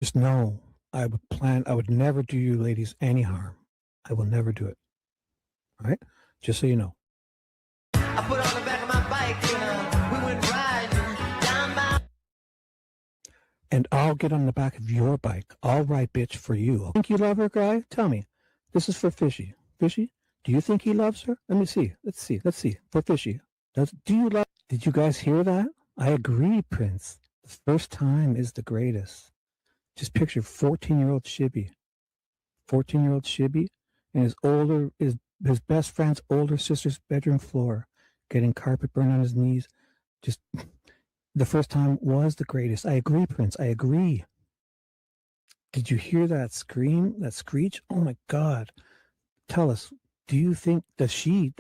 Just know I would never do you ladies any harm. I will never do it. All right? Just so you know. I put on the back of my bike and we went riding down by. And I'll get on the back of your bike. I'll ride bitch for you. Think you love her, guy? Tell me. This is for Fishy. Fishy, do you think he loves her? Let me see. Let's see. For Fishy. Did you guys hear that? I agree, Prince. The first time is the greatest. Just picture 14-year-old Shibby. 14-year-old Shibby and his best friend's older sister's bedroom floor, getting carpet burn on his knees. Just the first time was the greatest. I agree, Prince. I agree. Did you hear that scream, that screech? Oh my God. Tell us, do you think, does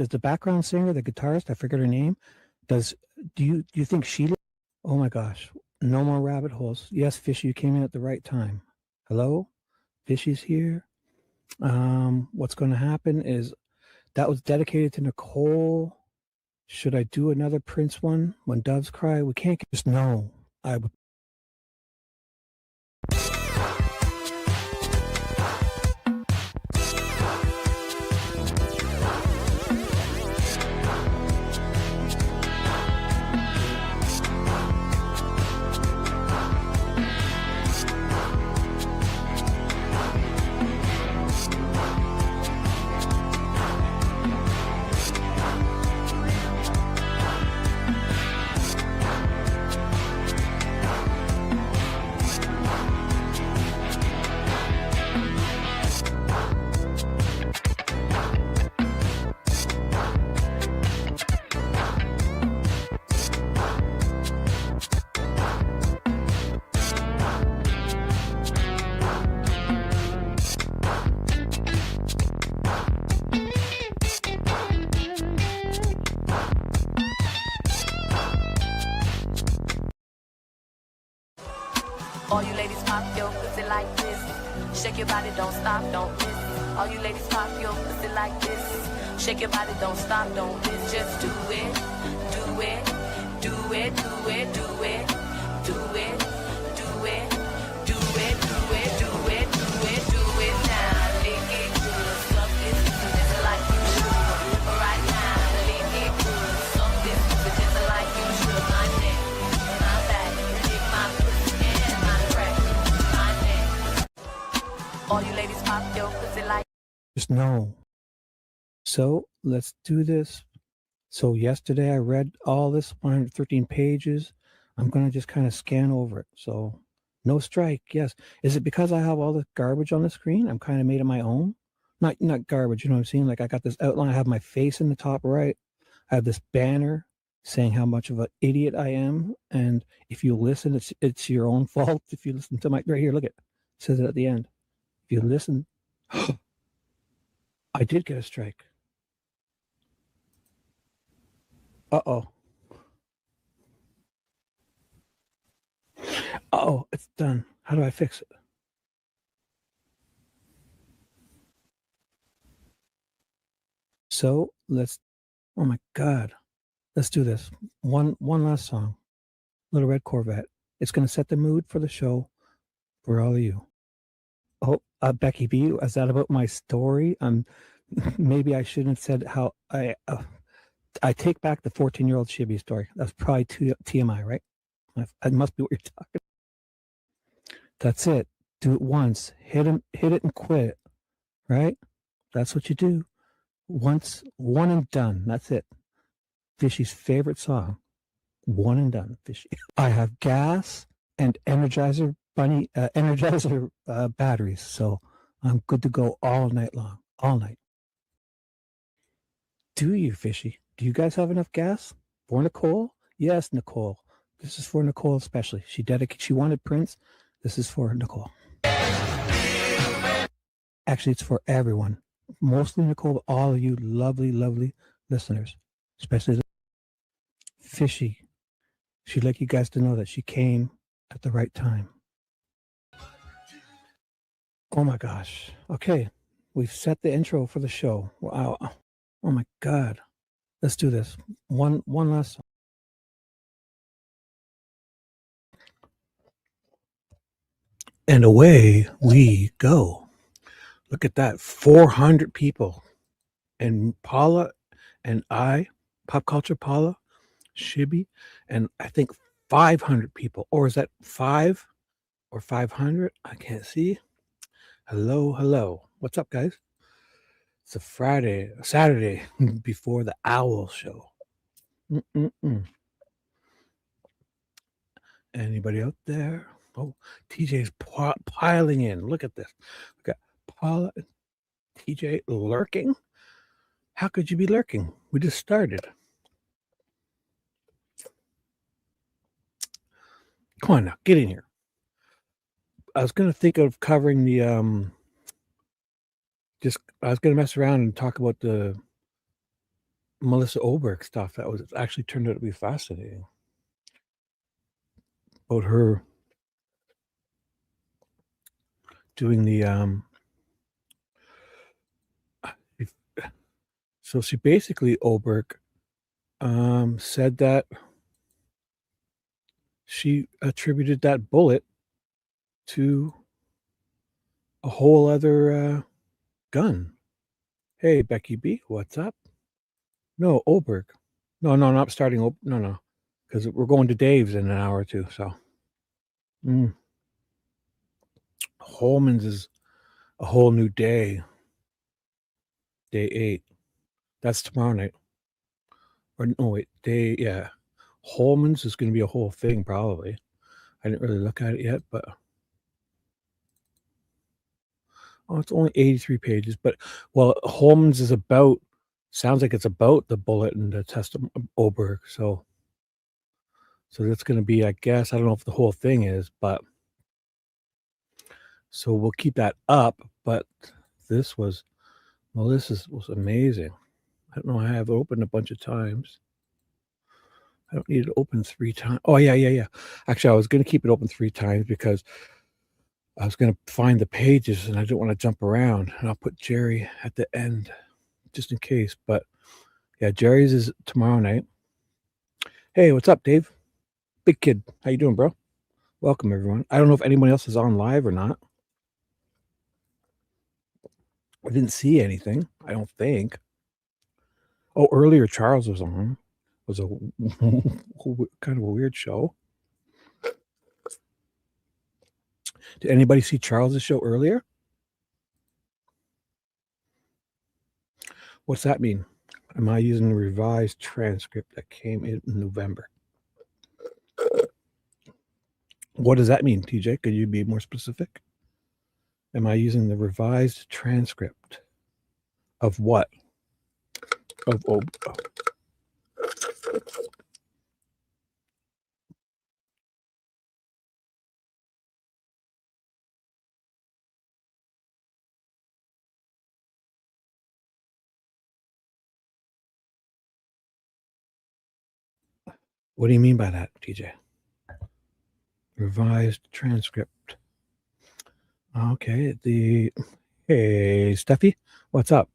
the background singer, the guitarist, I forget her name, do you think she, oh my gosh, no more rabbit holes. Yes, Fishy, you came in at the right time. Hello? Fishy's here. What's going to happen is that was dedicated to Nicole. Should I do another Prince one? When Doves Cry? We can't just know. I would. All you ladies pop your pussy like this. Shake your body, don't stop, don't miss. All you ladies pop your pussy like this. Shake your body, don't stop, don't miss. Just do it, do it, do it, do it, do it, do it, do it, do it, do it, do it, do it, do it now. Lick it good, suck this just like you should. Right now, lick it good, suck this just like you should. My neck, my back, lick my pussy and my crack, my neck. All you ladies pop your pussy like. Just know. So let's do this. So yesterday I read all this 113 pages. I'm going to just kind of scan over it. So no strike. Yes. Is it because I have all the garbage on the screen? I'm kind of made it my own. Not garbage. You know what I'm saying? Like I got this outline. I have my face in the top right. I have this banner saying how much of an idiot I am. And if you listen, it's your own fault. If you listen to my, right here, look it says it at the end. If you listen, I did get a strike. Uh-oh. Uh-oh, it's done. How do I fix it? So let's, oh my God. Let's do this. One last song. Little Red Corvette. It's going to set the mood for the show for all of you. Oh, Becky B, is that about my story? Maybe I shouldn't have said how I take back the 14-year-old Shibby story. That's probably TMI, right? That must be what you're talking about. That's it. Do it once. Hit it and quit it, right? That's what you do. Once, one and done. That's it. Fishy's favorite song. One and done, Fishy. I have gas and Energizer batteries, so I'm good to go all night long. All night. Do you, Fishy? Do you guys have enough gas? For Nicole? Yes, Nicole. This is for Nicole especially. She wanted Prince. This is for Nicole. Actually, it's for everyone. Mostly Nicole, but all of you lovely, lovely listeners. Especially Fishy. She'd like you guys to know that she came at the right time. Oh my gosh. Okay. We've set the intro for the show. Wow. Oh my God. Let's do this. One last song. And away we go. Look at that, 400 people. And Paula and I, Pop Culture Paula, Shibby, and I think 500 people. Or is that 5 or 500? I can't see. Hello, hello. What's up, guys? It's a Saturday before the Owl Show. Anybody out there? Oh, TJ's piling in. Look at this. We got Paula and TJ lurking. How could you be lurking? We just started. Come on now, get in here. I was going to think of covering the I was going to mess around and talk about the Melissa Oberg stuff. That was actually turned out to be fascinating. About her doing the so she basically, Oberg, said that she attributed that bullet to a whole other gun. Hey, Becky B, what's up? No, Oberg. No, not starting. No, because we're going to Dave's in an hour or two. So, Holman's is a whole new day. Day 8. That's tomorrow night. Or no, wait, yeah. Holman's is going to be a whole thing, probably. I didn't really look at it yet, but it's only 83 pages. But well, Holman's is about. Sounds like it's about the bullet and the test of Oberg. So that's going to be, I guess. I don't know if the whole thing is, but so we'll keep that up. But this was amazing. I don't know. I have it opened a bunch of times. I don't need it open 3 times. Oh, yeah. Actually, I was going to keep it open 3 times because I was going to find the pages and I didn't want to jump around. And I'll put Jerry at the end just in case. But yeah, Jerry's is tomorrow night. Hey, what's up, Dave? Big kid. How you doing, bro? Welcome, everyone. I don't know if anyone else is on live or not. I didn't see anything, I don't think. Oh, earlier Charles was on. It was a kind of a weird show. Did anybody see Charles's show earlier? What's that mean? Am I using the revised transcript that came in November? What does that mean, TJ? Could you be more specific? Am I using the revised transcript of what? What do you mean by that, TJ? Revised transcript. Okay, hey, Steffi, what's up?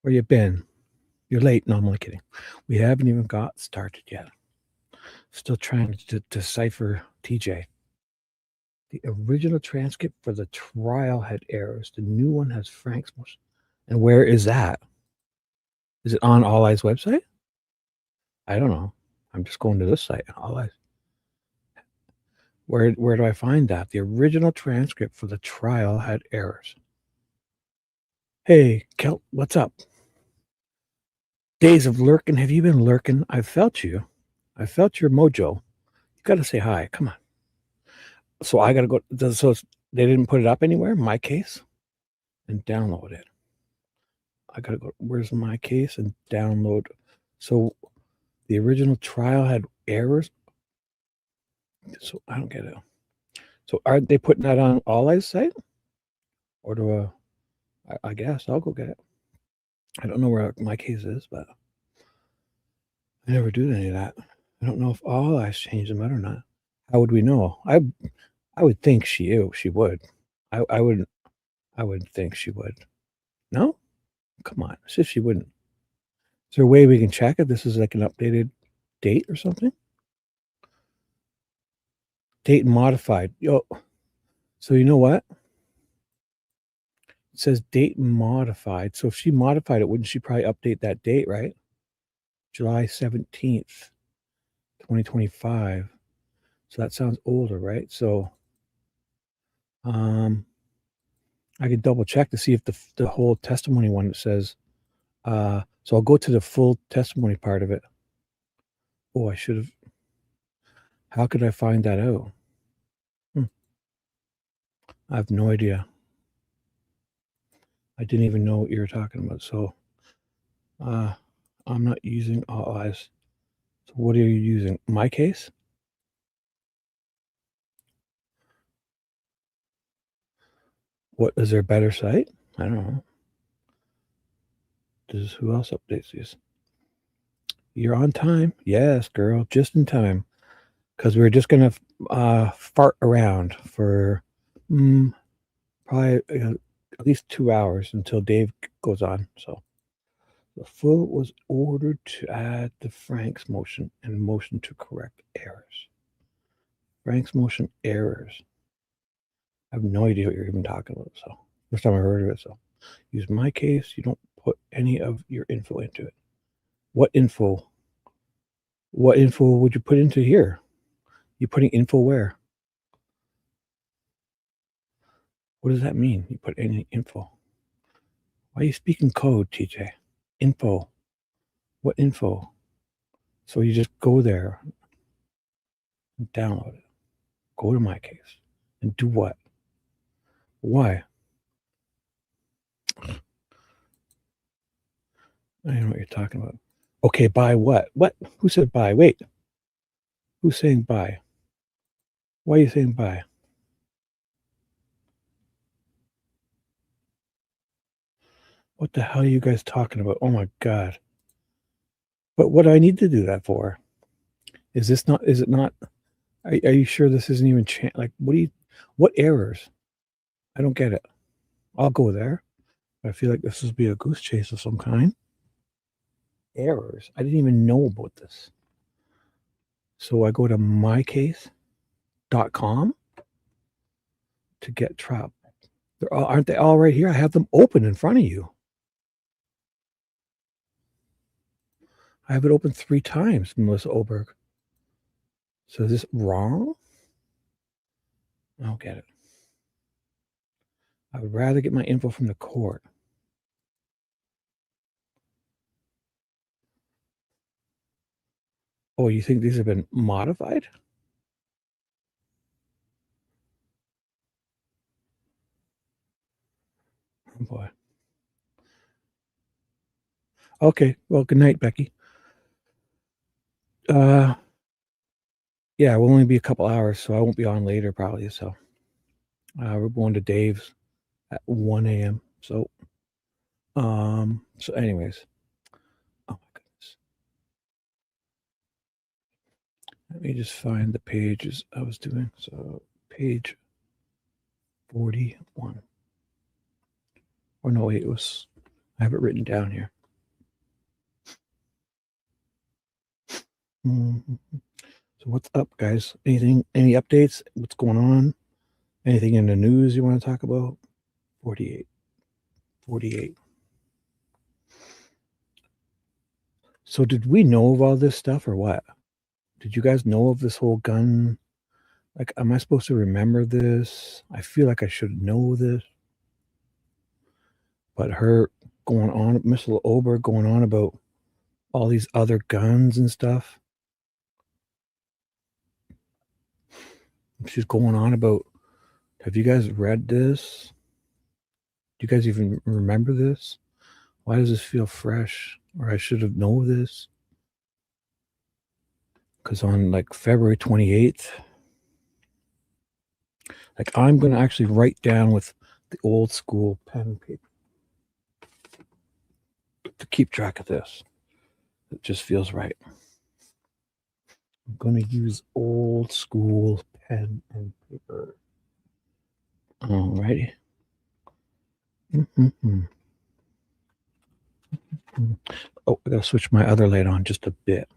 Where you been? You're late. No, I'm only kidding. We haven't even got started yet. Still trying to decipher TJ. The original transcript for the trial had errors. The new one has Frank's motion. And where is that? Is it on All Eyes website? I don't know. I'm just going to this site, All Eyes. Where do I find that? The original transcript for the trial had errors. Hey, Kelt, what's up? Days of lurking. Have you been lurking? I felt you. I felt your mojo. You got to say hi. Come on. So I got to go. So they didn't put it up anywhere, my case, and download it. I got to go. Where's my case and download? So the original trial had errors. So I don't get it. So are they putting that on All Eyes site? Or do I guess I'll go get it. I don't know where my case is, but I never do any of that. I don't know if All Eyes changed them out or not. How would we know? I would think she would. I wouldn't think she would. No? Come on. As if she wouldn't. Is there a way we can check if this is like an updated date or something? Date modified. Yo, So you know what? It says date modified. So if she modified it, wouldn't she probably update that date, right? July 17th, 2025. So that sounds older, right? So I could double check to see if the whole testimony one says, so I'll go to the full testimony part of it. Oh, I should have. How could I find that out? I have no idea. I didn't even know what you were talking about. So I'm not using all eyes. So what are you using? My case? What, is there a better site? I don't know. Who else updates these? You're on time. Yes, girl, just in time. Because we're just going to fart around for probably at least 2 hours until Dave goes on. So the full was ordered to add the Frank's motion and motion to correct errors. Frank's motion errors. I have no idea what you're even talking about. So first time I heard of it. So use my case. You don't put any of your info into it. What info? What info would you put into here? You putting info where? What does that mean? You put any info? Why are you speaking code, TJ? Info. What info? So you just go there and download it. Go to my case and do what? Why? I don't know what you're talking about. Okay, buy what? What? Who said buy? Wait. Who's saying buy? Why are you saying buy? What the hell are you guys talking about? Oh my God. But what do I need to do that for? Is this not, is it not, are you sure this isn't even, like, what errors? I don't get it. I'll go there. I feel like this would be a goose chase of some kind. Errors. I didn't even know about this. So I go to mycase.com to get trapped. Aren't they all right here? I have them open in front of you. I have it open 3 times, Melissa Oberg. So is this wrong? I don't get it. I would rather get my info from the court. Oh, you think these have been modified? Oh boy. Okay, well, good night, Becky. Yeah, it will only be a couple hours, so I won't be on later probably. So we're going to Dave's at 1 a.m. So anyways. Oh my goodness. Let me just find the pages I was doing. So page 41. Or no, wait, I have it written down here. So what's up, guys? Any updates? What's going on? Anything in the news you want to talk about? 48. So did we know of all this stuff or what? Did you guys know of this whole gun? Like, am I supposed to remember this? I feel like I should know this. But her going on, Miss Ober going on about all these other guns and stuff. She's going on about, have you guys read this? Do you guys even remember this? Why does this feel fresh? Or I should have known this. Because on like February 28th, like I'm going to actually write down with the old school pen and paper to keep track of this. It just feels right. I'm going to use old school pen and paper. Alrighty. Oh, I got to switch my other light on just a bit.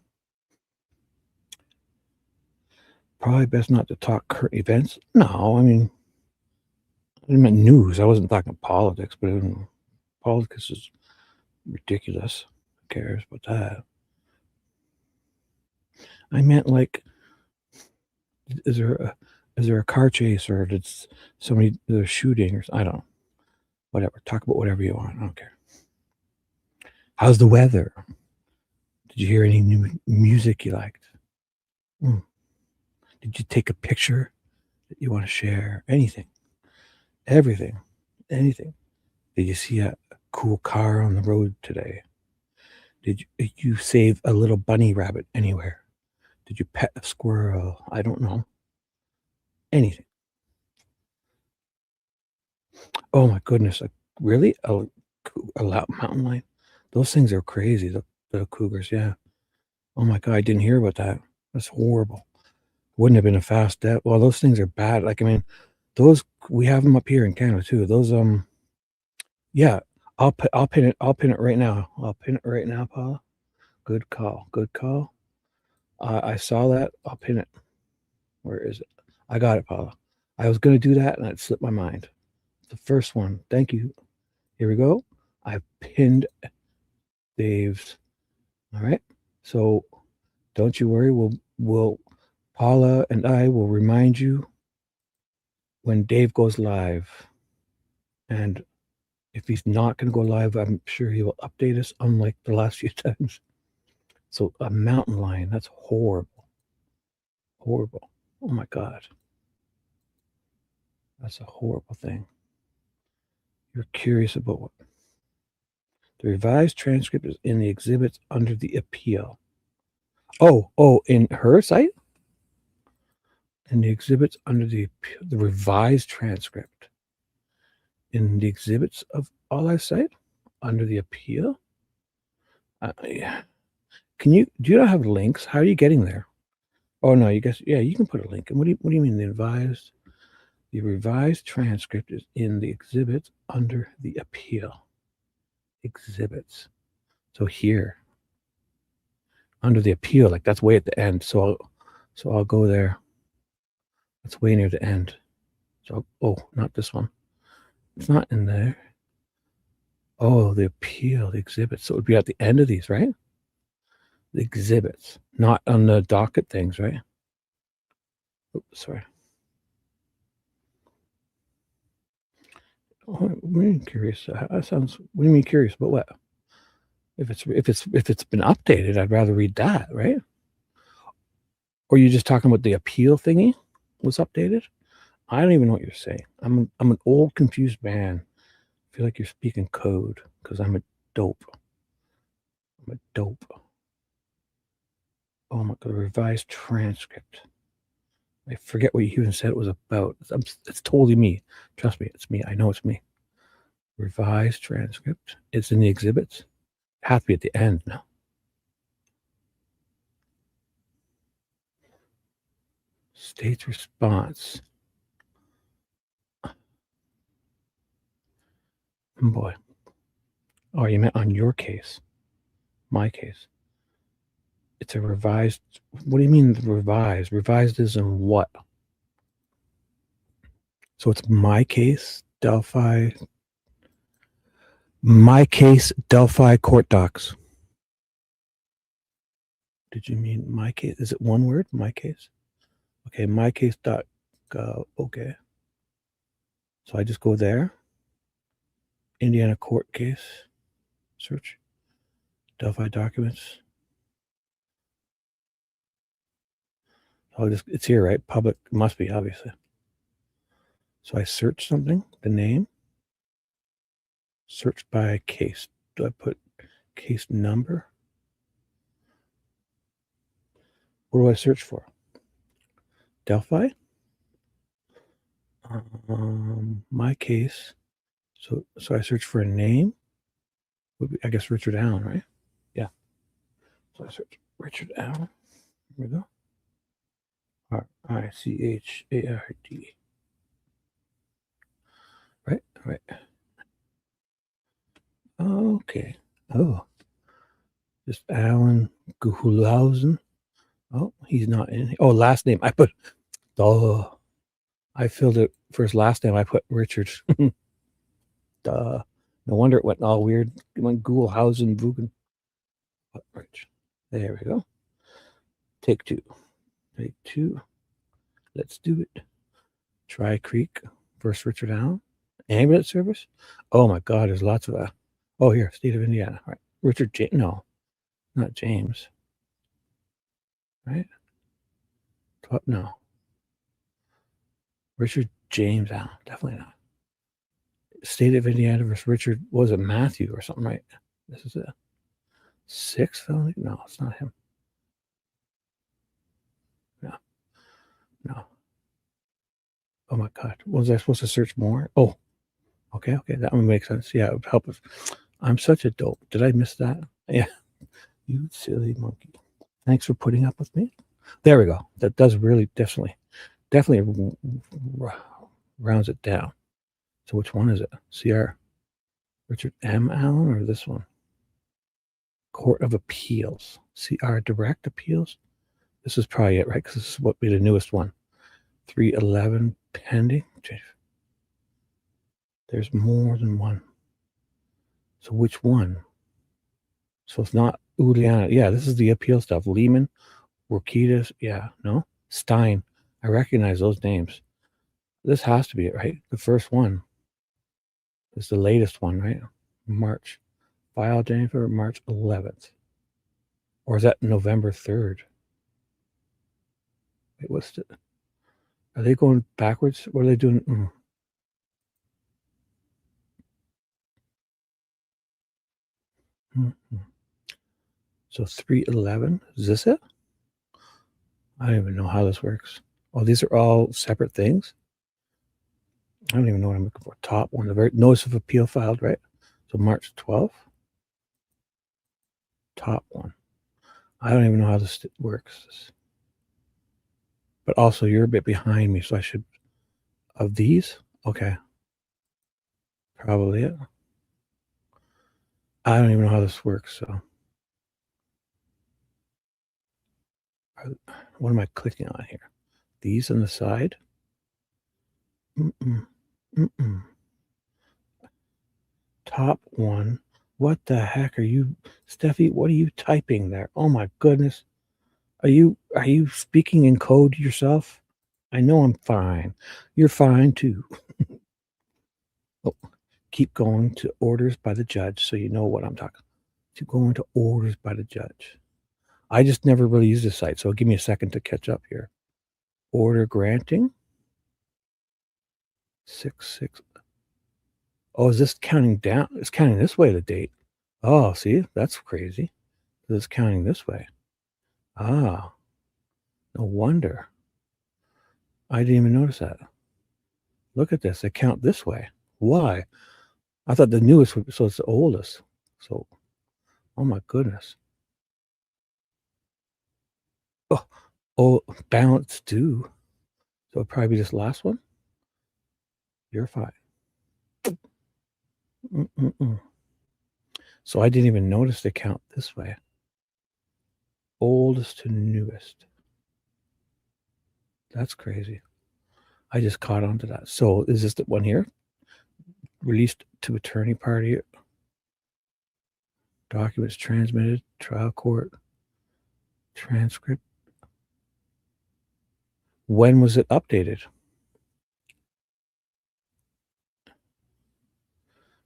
Probably best not to talk current events. No, I mean, I meant news. I wasn't talking politics, but politics is ridiculous. Who cares about that? I meant like, is there a car chase, or did somebody there's shooting, or I don't know. Whatever. Talk about whatever you want. I don't care. How's the weather? Did you hear any new music you liked? Did you take a picture that you want to share? Anything. Everything. Anything. Did you see a cool car on the road today? Did you save a little bunny rabbit anywhere? Did you pet a squirrel? I don't know. Anything. Oh my goodness. Really? A mountain lion? Those things are crazy. The cougars, yeah. Oh my God, I didn't hear about that. That's horrible. Wouldn't have been a fast death. Well, those things are bad. Like, I mean, those, we have them up here in Canada too. Those, yeah, I'll pin it right now. I'll pin it right now, Paula. Good call. Good call. I saw that. I'll pin it. Where is it? I got it, Paula. I was going to do that and it slipped my mind. The first one. Thank you. Here we go. I pinned Dave's. All right. So don't you worry. We'll Paula and I will remind you when Dave goes live. And if he's not going to go live, I'm sure he will update us, unlike the last few times. So a mountain lion, that's horrible. Horrible. Oh my God. That's a horrible thing. You're curious about what? The revised transcript is in the exhibits under the appeal. Oh, in her site? In the exhibits under the revised transcript. In the exhibits of All Life site? Under the appeal? Do you not have links? How are you getting there? Oh no, you guess, yeah, you can put a link. And what do you mean the revised transcript is in the exhibits under the appeal. Exhibits. So here. Under the appeal, like that's way at the end. So I'll go there. That's way near the end. So not this one. It's not in there. Oh, the appeal, the exhibits. So it would be at the end of these, right? The exhibits, not on the docket things, right? Oops, sorry. Oh, what do you mean curious? That sounds. What do you mean curious? But what? If it's been updated, I'd rather read that, right? Or you just talking about the appeal thingy was updated? I don't even know what you're saying. I'm an old confused man. I feel like you're speaking code because I'm a dope. I'm a dope. Oh my God, revised transcript. I forget what you even said it was about. It's totally me. Trust me, it's me. I know it's me. Revised transcript. It's in the exhibits. It has to be at the end now. State's response. Oh boy. Oh, you meant on your case. My case. It's a revised. What do you mean revised? Revised is in what? So it's my case, Delphi. My case, Delphi court docs. Did you mean my case? Is it one word? My case? Okay, my case dot gov. Okay. So I just go there. Indiana court case. Search. Delphi documents. It's here, right? Public must be, obviously. So I search something, the name. Search by case. Do I put case number? What do I search for? Delphi? My case. So I search for a name. Would be, I guess, Richard Allen, right? Yeah. So I search Richard Allen. Here we go. RICHARD. Right. Okay. Oh. Just Allen Guhulhausen. Oh, he's not in. Oh, last name. I put I filled it for his last name. I put Richard. Duh. No wonder it went all weird. It went Ghoulhausen, Vugen. Rich. There we go. Take two. Take two. Let's do it. Tri Creek versus Richard Allen. Ambulance service. Oh my God, there's lots of oh, here, state of Indiana. All right. Richard James. No, not James. Right? No. Richard James Allen. Definitely not. State of Indiana versus Richard, was it Matthew or something, right? This is a 6th felony? No, it's not him. No. Oh my God. Was I supposed to search more? Oh, okay. That one makes sense. Yeah, it would help us. I'm such a dope. Did I miss that? Yeah. You silly monkey. Thanks for putting up with me. There we go. That does really definitely rounds it down. So which one is it? CR Richard M. Allen or this one? Court of Appeals. CR Direct Appeals. This is probably it, right? Because this is what be the newest one. 311 pending. There's more than one. So which one? So it's not Uliana. Yeah, this is the appeal stuff. Lehman, Workitas. Yeah, no. Stein. I recognize those names. This has to be it, right? The first one is the latest one, right? March. File date for March 11th. Or is that November 3rd? Wait, what's the... Are they going backwards? What are they doing? So 311, is this it? I don't even know how this works. Oh, these are all separate things? I don't even know what I'm looking for. Top one, the very notice of appeal filed, right? So March 12th. Top one. I don't even know how this works. But also, you're a bit behind me, so I should... Of these? Okay. Probably it. I don't even know how this works, so... What am I clicking on here? These on the side? Top one. What the heck are you... Steffi, what are you typing there? Oh my goodness. Are you speaking in code yourself? I know I'm fine. You're fine too. Oh, keep going to orders by the judge so you know what I'm talking. Keep going to orders by the judge. I just never really used this site, so give me a second to catch up here. Order granting. 6. Oh, is this counting down? It's counting this way, the date. Oh, see, that's crazy. It's counting this way. Ah, no wonder. I didn't even notice that. Look at this. They count this way. Why? I thought the newest would be, so it's the oldest. So, oh my goodness. Oh, balance due. So it'll probably be this last one. You're fine. So I didn't even notice they count this way. Oldest to newest. That's crazy. I just caught on to that. So is this the one here? Released to attorney party. Documents transmitted. Trial court. Transcript. When was it updated?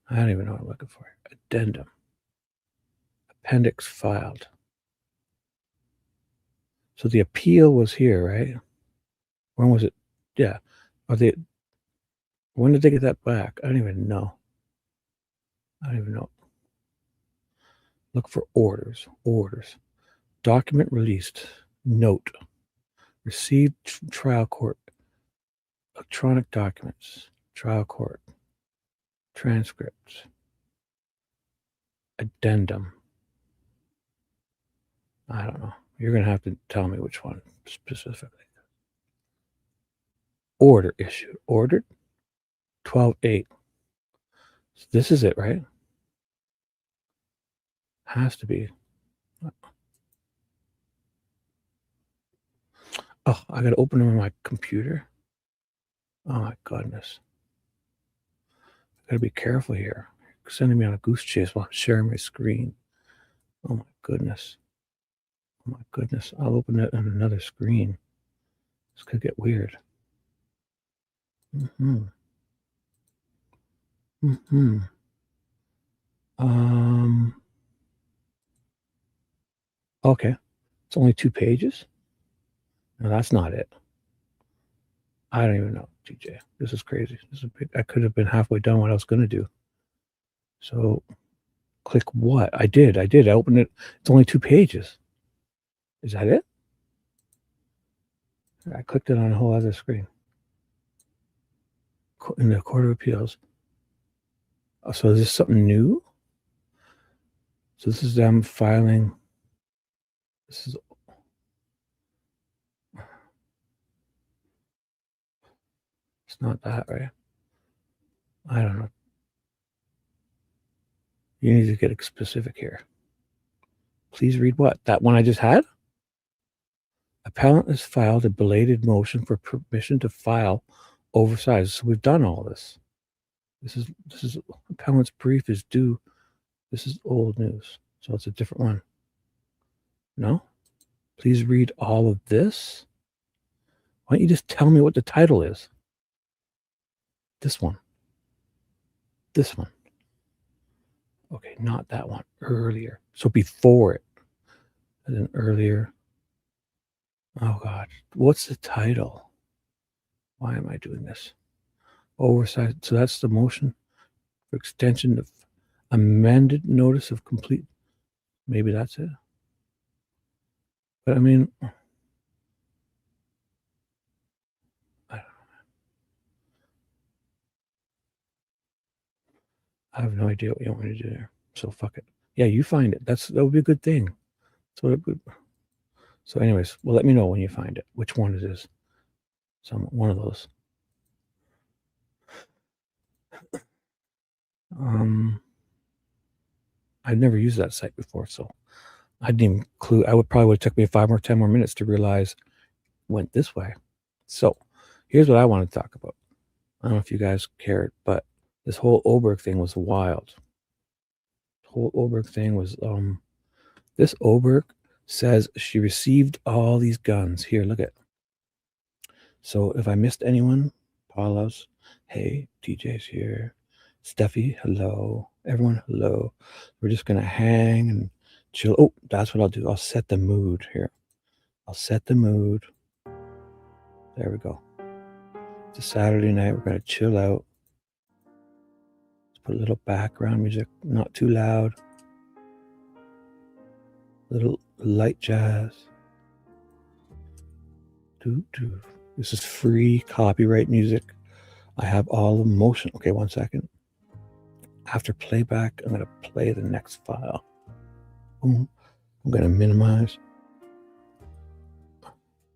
I don't even know what I'm looking for. Addendum. Appendix filed. So the appeal was here, right? When was it? Yeah. When did they get that back? I don't even know. Look for orders. Document released. Note. Received trial court. Electronic documents. Trial court. Transcripts. Addendum. I don't know. You're going to have to tell me which one specifically. Order issued. Ordered. 12/8. So this is it, right? Has to be. Oh, I got to open them on my computer. Oh my goodness. Gotta be careful here. You're sending me on a goose chase while I'm sharing my screen. Oh my goodness. Oh my goodness. I'll open it on another screen. This could get weird. Okay. It's only 2 pages? No, that's not it. I don't even know, TJ. This is crazy. I could have been halfway done what I was going to do. So, click what? I did. I opened it. It's only 2 pages. Is that it? I clicked it on a whole other screen. In the Court of Appeals. Oh, so is this something new? So this is them filing. This is. It's not that, right? I don't know. You need to get specific here. Please read what? That one I just had? Appellant has filed a belated motion for permission to file oversized. So we've done all this. This is appellant's brief is due. This is old news. So it's a different one. No? Please read all of this. Why don't you just tell me what the title is? This one. This one. Okay, not that one. Earlier. So before it. And then earlier. Oh, God. What's the title? Why am I doing this? Oversized. So that's the motion for extension of amended notice of complete. Maybe that's it. But I mean, I don't know. I have no idea what you want me to do there. So fuck it. Yeah, you find it. That would be a good thing. So anyways, well, let me know when you find it, which one it is. One of those. I'd never used that site before, so I didn't even clue. I would have took me 10 more minutes to realize it went this way. So here's what I want to talk about. I don't know if you guys cared, but this whole Oberg thing was wild. The whole Oberg thing was this Oberg says she received all these guns. Here, look at it. So if I missed anyone, Paulos, hey, TJ's here. Steffi, hello. Everyone, hello. We're just going to hang and chill. Oh, that's what I'll do. I'll set the mood here. I'll set the mood. There we go. It's a Saturday night. We're going to chill out. Let's put a little background music, not too loud. Little light jazz. This is free copyright music. I have all the motion. Okay, 1 second. After playback, I'm going to play the next file. Boom. I'm going to minimize.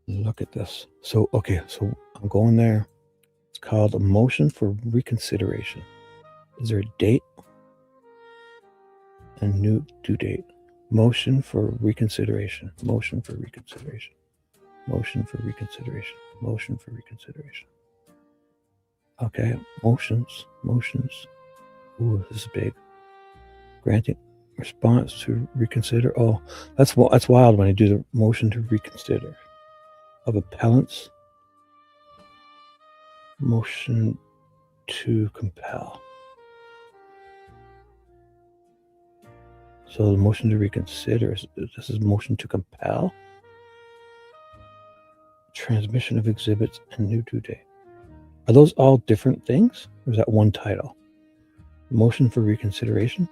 Look at this. So, okay, so I'm going there. It's called a motion for reconsideration. Is there a date? A new due date. Motion for reconsideration. Motion for reconsideration. Motion for reconsideration. Motion for reconsideration. Okay, motions. Ooh, this is big. Granting response to reconsider. Oh, that's wild when I do the motion to reconsider of appellants. Motion to compel. So the motion to reconsider, this is motion to compel. Transmission of exhibits and new due date. Are those all different things? Or is that one title? Motion for reconsideration?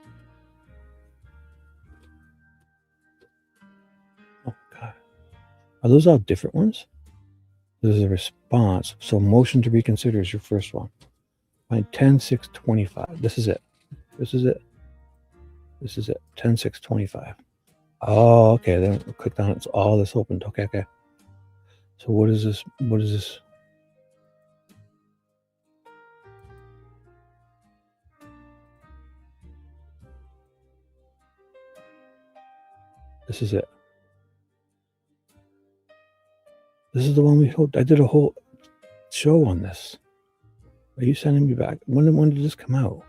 Oh, God. Are those all different ones? This is a response. So motion to reconsider is your first one. Find 10-6-25. This is it. 10-6-25. Oh, okay. Then click on it. It's all this opened. Okay. So what is this? This is it. This is the one I did a whole show on this. Are you sending me back? When did this come out?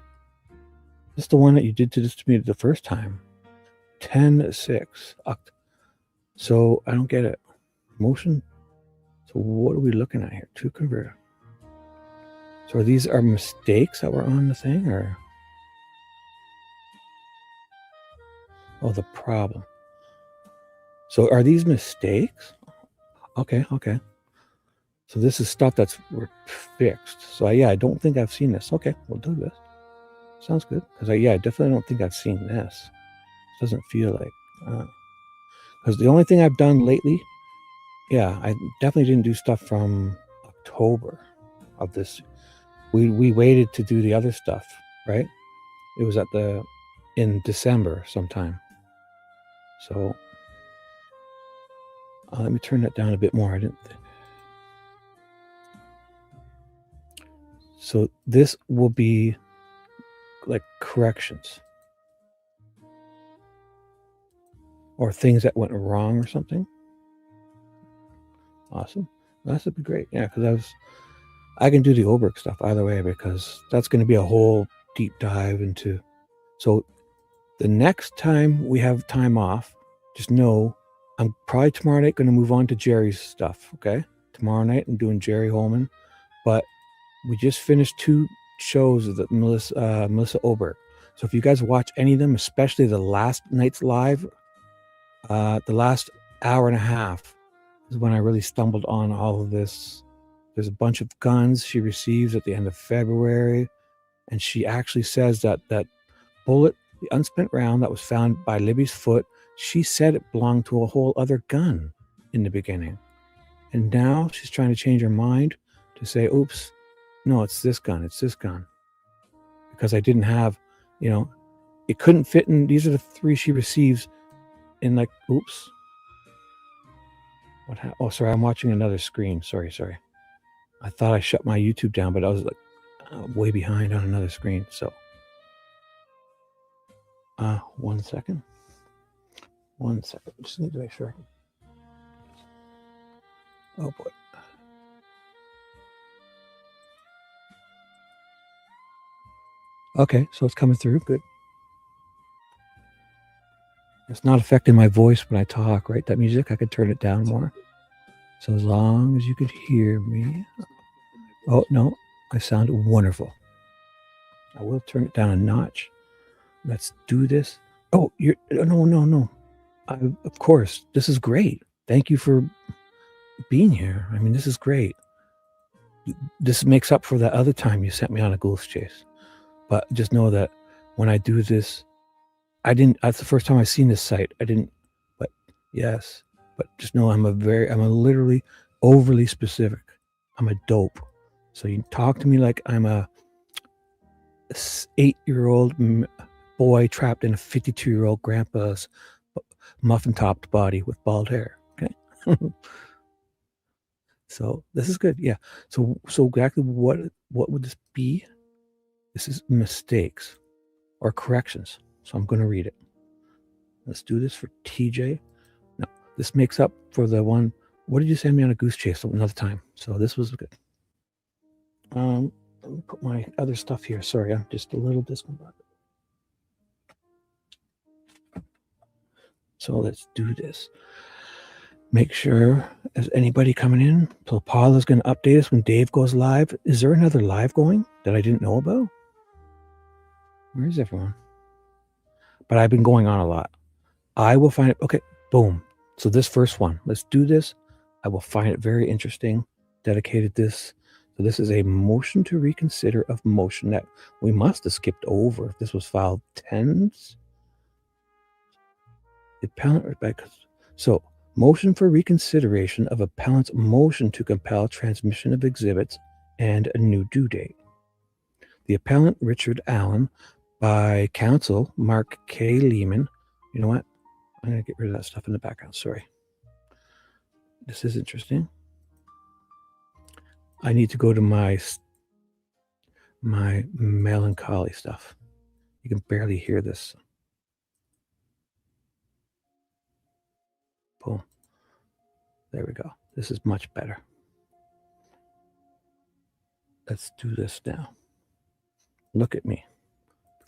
This is the one that you did to this to me the first time. 10-6. So I don't get it. Motion. So what are we looking at here? To convert. So these are mistakes that were on the thing, or oh, the problem. So are these mistakes? Okay. So this is stuff that's fixed. So yeah, I don't think I've seen this. Okay, we'll do this. Sounds good. Because I definitely don't think I've seen this. It doesn't feel like. Because the only thing I've done lately, yeah, I definitely didn't do stuff from October of this. We waited to do the other stuff, right? It was in December sometime. So let me turn that down a bit more. I didn't. So this will be like corrections or things that went wrong or something. Awesome. That would be great. Yeah, because I can do the Oberg stuff either way, because that's going to be a whole deep dive into. So the next time we have time off, just know I'm probably tomorrow night going to move on to Jerry's stuff. Okay, tomorrow night I'm doing Jerry Holman, but we just finished 2 shows of the Melissa Oberg. So if you guys watch any of them, especially the last night's live, the last hour and a half is when I really stumbled on all of this. There's a bunch of guns she receives at the end of February, and she actually says that bullet, the unspent round that was found by Libby's foot, she said it belonged to a whole other gun in the beginning. And now she's trying to change her mind to say, oops, no, it's this gun. Because I didn't have, it couldn't fit in. These are the 3 she receives in like, oops. What happened? Oh, sorry, I'm watching another screen. Sorry. I thought I shut my YouTube down, but I was like way behind on another screen. So 1 second. Just need to make sure. Oh boy. Okay, so it's coming through. Good. It's not affecting my voice when I talk, right? That music, I could turn it down more. So as long as you could hear me. Oh, no, I sound wonderful. I will turn it down a notch. Let's do this. Oh, no. Of course, this is great. Thank you for being here. I mean, this is great. This makes up for the other time you sent me on a goose chase. But just know that when I do this, that's the first time I've seen this site. But yes. But just know I'm a literally overly specific. I'm a dope. So you talk to me like I'm a 8-year-old boy trapped in a 52-year-old grandpa's muffin-topped body with bald hair. Okay. So this is good. Yeah. So exactly what would this be? This is mistakes or corrections. So I'm going to read it. Let's do this for TJ. No, this makes up for the one. What did you send me on a goose chase another time? So this was good. Let me put my other stuff here. Sorry, I'm just a little discombobulated. So let's do this. Make sure, is anybody coming in? So Paula's going to update us when Dave goes live. Is there another live going that I didn't know about? Where is everyone? But I've been going on a lot. I will find it. Okay, boom. So this first one, let's do this. I will find it very interesting. Dedicated this. So this is a motion to reconsider of motion that we must have skipped over. If this was filed 10s. The appellant, Rebecca. So motion for reconsideration of appellant's motion to compel transmission of exhibits and a new due date. The appellant, Richard Allen, by counsel, Mark K. Lehman. You know what? I'm going to get rid of that stuff in the background. Sorry. This is interesting. I need to go to my melancholy stuff. You can barely hear this. Boom. There we go. This is much better. Let's do this now. Look at me.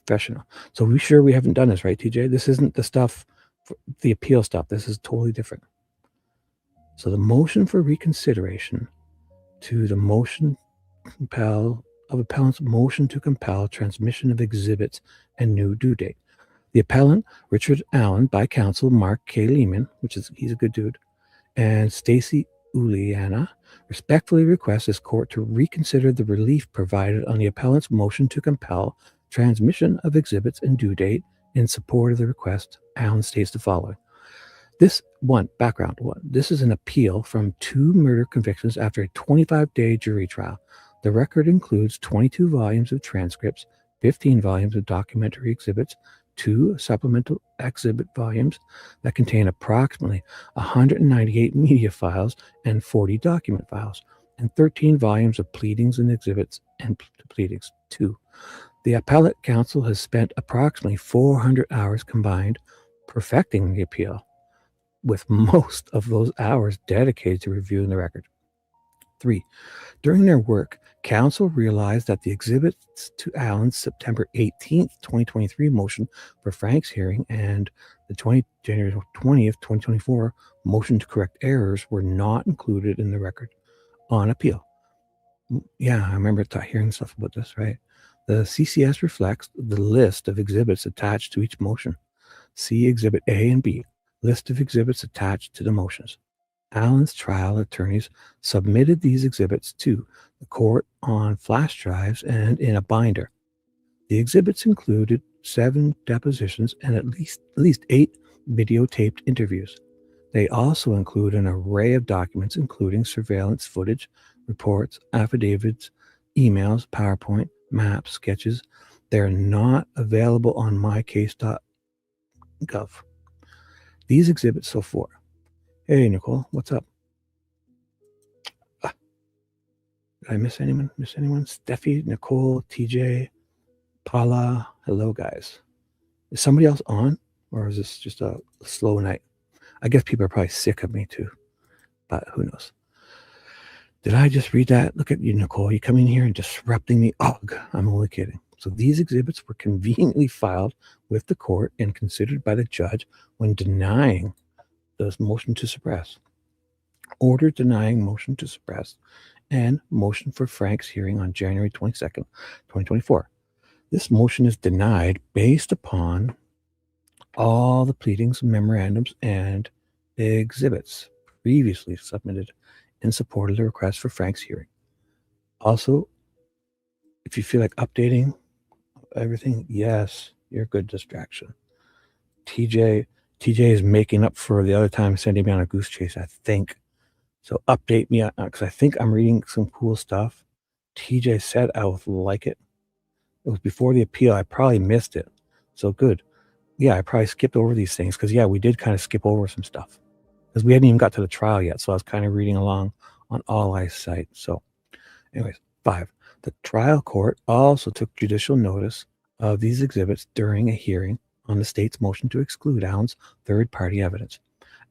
Professional. So we sure we haven't done this, right, TJ? This isn't the stuff, the appeal stuff. This is totally different. So the motion for reconsideration to the motion compel of appellant's motion to compel transmission of exhibits and new due date. The appellant, Richard Allen, by counsel Mark K. Lehman, he's a good dude, and Stacy Uliana, respectfully request this court to reconsider the relief provided on the appellant's motion to compel transmission of exhibits and due date. In support of the request, Allen states the following. Background one. This is an appeal from 2 murder convictions after a 25-day jury trial. The record includes 22 volumes of transcripts, 15 volumes of documentary exhibits, 2 supplemental exhibit volumes that contain approximately 198 media files and 40 document files, and 13 volumes of pleadings and exhibits and pleadings. 2. The appellate counsel has spent approximately 400 hours combined perfecting the appeal, with most of those hours dedicated to reviewing the record. 3. During their work, counsel realized that the exhibits to Allen's September 18th, 2023 motion for Frank's hearing and the January 20th, 2024 motion to correct errors were not included in the record on appeal. Yeah, I remember hearing stuff about this, right? The CCS reflects the list of exhibits attached to each motion. See Exhibit A and B, list of exhibits attached to the motions. Allen's trial attorneys submitted these exhibits to the court on flash drives and in a binder. The exhibits included 7 depositions and at least 8 videotaped interviews. They also include an array of documents, including surveillance footage, reports, affidavits, emails, PowerPoint, maps, sketches. They're not available on mycase.gov. These exhibits so far. Hey, Nicole, what's up? Did I miss anyone? Steffi, Nicole, TJ, Paula. Hello, guys. Is somebody else on? Or is this just a slow night? I guess people are probably sick of me too. But who knows? Did I just read that? Look at you, Nicole. You coming here and disrupting me. Ugh, I'm only kidding. So these exhibits were conveniently filed with the court and considered by the judge when denying the motion to suppress, order denying motion to suppress, and motion for Frank's hearing on January 22nd, 2024. This motion is denied based upon all the pleadings, memorandums, and exhibits previously submitted in support of the request for Frank's hearing. Also, if you feel like updating everything, yes, you're a good distraction. TJ is making up for the other time sending me on a goose chase, I think. So update me, because I think I'm reading some cool stuff. TJ said I would like it. It was before the appeal. I probably missed it. So good. Yeah, I probably skipped over these things because, yeah, we did kind of skip over some stuff because we hadn't even got to the trial yet. So I was kind of reading along on All Eyes site. So anyways, 5. The trial court also took judicial notice of these exhibits during a hearing on the state's motion to exclude Allen's third-party evidence.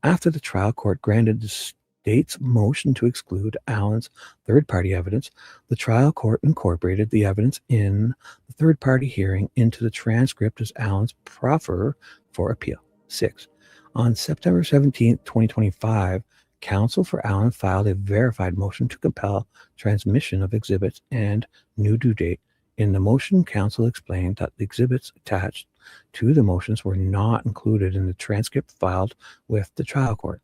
After the trial court granted the state's motion to exclude Allen's third-party evidence, the trial court incorporated the evidence in the third-party hearing into the transcript as Allen's proffer for appeal. 6. On September 17, 2025, counsel for Allen filed a verified motion to compel transmission of exhibits and new due date. In the motion, counsel explained that the exhibits attached to the motions were not included in the transcript filed with the trial court.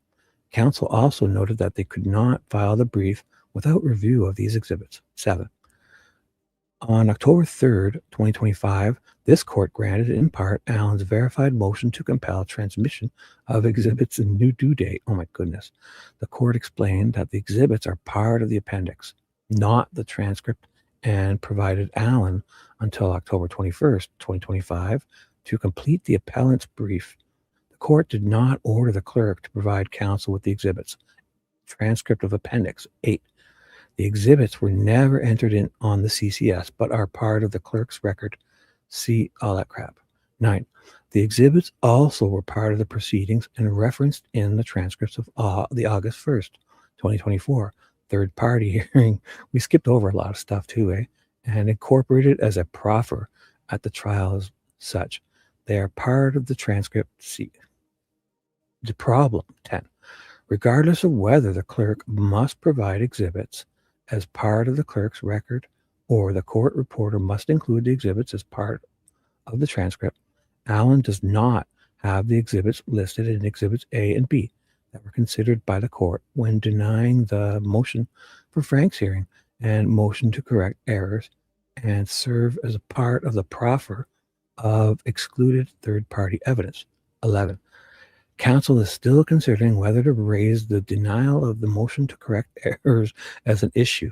Counsel also noted that they could not file the brief without review of these exhibits. 7. On October 3rd, 2025, this court granted in part Allen's verified motion to compel transmission of exhibits and new due date. Oh my goodness. The court explained that the exhibits are part of the appendix, not the transcript, and provided Allen until October 21st, 2025 to complete the appellant's brief. The court did not order the clerk to provide counsel with the exhibits. Transcript of Appendix 8. The exhibits were never entered in on the CCS, but are part of the clerk's record. See all that crap. 9. The exhibits also were part of the proceedings and referenced in the transcripts of the August 1st, 2024 third-party hearing. We skipped over a lot of stuff too, and incorporated as a proffer at the trial as such. They are part of the transcript. See, the problem 10. Regardless of whether the clerk must provide exhibits as part of the clerk's record or the court reporter must include the exhibits as part of the transcript, Allen does not have the exhibits listed in Exhibits A and B that were considered by the court when denying the motion for Frank's hearing and motion to correct errors and serve as a part of the proffer of excluded third-party evidence. 11. Counsel is still considering whether to raise the denial of the motion to correct errors as an issue.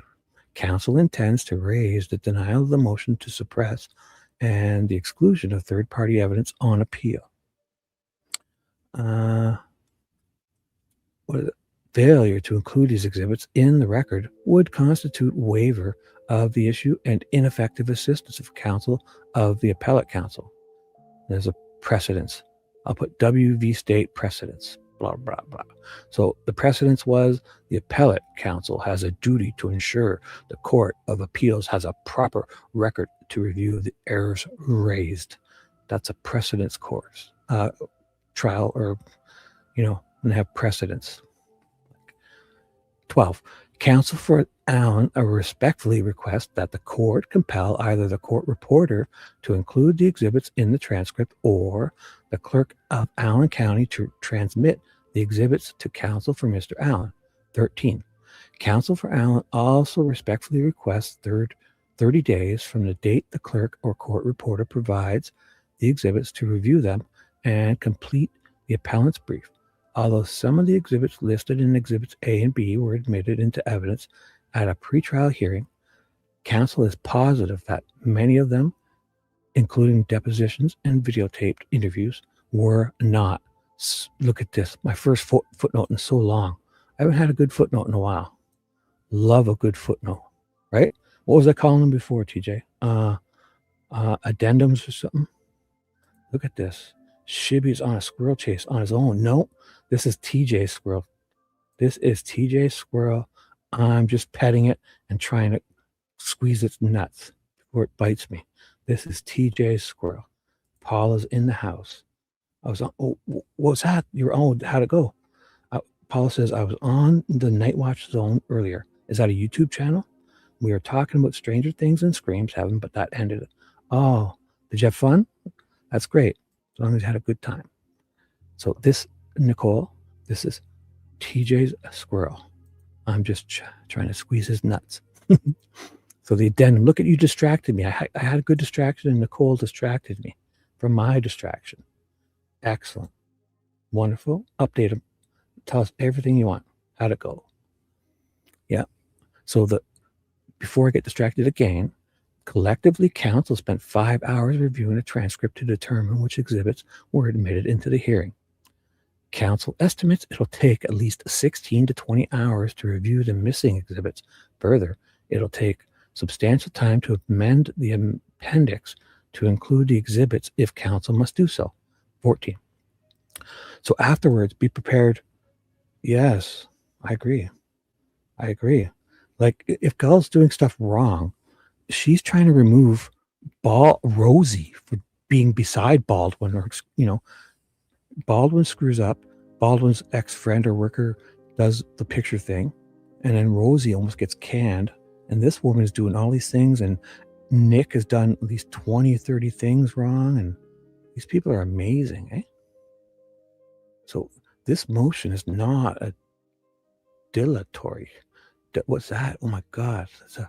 Counsel intends to raise the denial of the motion to suppress and the exclusion of third-party evidence on appeal. Failure to include these exhibits in the record would constitute waiver of the issue and ineffective assistance of counsel of the appellate counsel. There's a precedence. I'll put WV state precedence, blah, blah, blah. So the precedence was the appellate counsel has a duty to ensure the Court of Appeals has a proper record to review the errors raised. That's a precedence course, trial, or, and have precedence. 12. Counsel for Allen respectfully requests that the court compel either the court reporter to include the exhibits in the transcript or the clerk of Allen County to transmit the exhibits to counsel for Mr. Allen. 13. Counsel for Allen also respectfully requests 30 days from the date the clerk or court reporter provides the exhibits to review them and complete the appellant's brief. Although some of the exhibits listed in Exhibits A and B were admitted into evidence at a pretrial hearing, counsel is positive that many of them, including depositions and videotaped interviews, were not. Look at this. My first footnote in so long. I haven't had a good footnote in a while. Love a good footnote, right? What was I calling them before, TJ? Addendums or something? Look at this. Shibby's on a squirrel chase on his own. No, this is TJ's squirrel. This is TJ's squirrel. I'm just petting it and trying to squeeze its nuts before it bites me. This is TJ's squirrel. Paula's in the house. I was on. Oh, what was that? You were on. How'd it go? Paula says, I was on the Night Watch Zone earlier. Is that a YouTube channel? We were talking about Stranger Things and Screams, haven't, but that ended. Oh, did you have fun? That's great. As long as you had a good time. So this, Nicole, this is TJ's squirrel. I'm just trying to squeeze his nuts. So the addendum, look at you distracted me. I had a good distraction and Nicole distracted me from my distraction. Excellent. Wonderful. Update him. Tell us everything you want. How'd it go? Yeah. So before I get distracted again, collectively, counsel spent 5 hours reviewing a transcript to determine which exhibits were admitted into the hearing. Counsel estimates it'll take at least 16 to 20 hours to review the missing exhibits. Further, it'll take substantial time to amend the appendix to include the exhibits if counsel must do so. 14. So afterwards, be prepared. Yes, I agree. Like, if Gull's doing stuff wrong, she's trying to remove Rosie for being beside Baldwin, or, Baldwin screws up. Baldwin's ex-friend or worker does the picture thing, and then Rosie almost gets canned, and this woman is doing all these things, and Nick has done at least 20 or 30 things wrong, and these people are amazing, eh? So this motion is not a dilatory. What's that? Oh my God. It's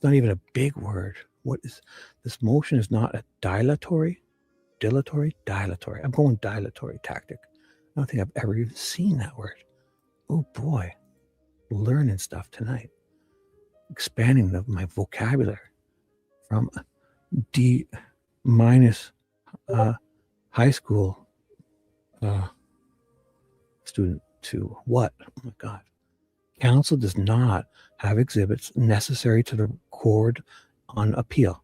not even a big word. What is this? Motion is not a dilatory. I'm going dilatory tactic. I don't think I've ever even seen that word. Oh boy. Learning stuff tonight. Expanding my vocabulary from D- high school student to what? Oh my God. Counsel does not have exhibits necessary to record on appeal.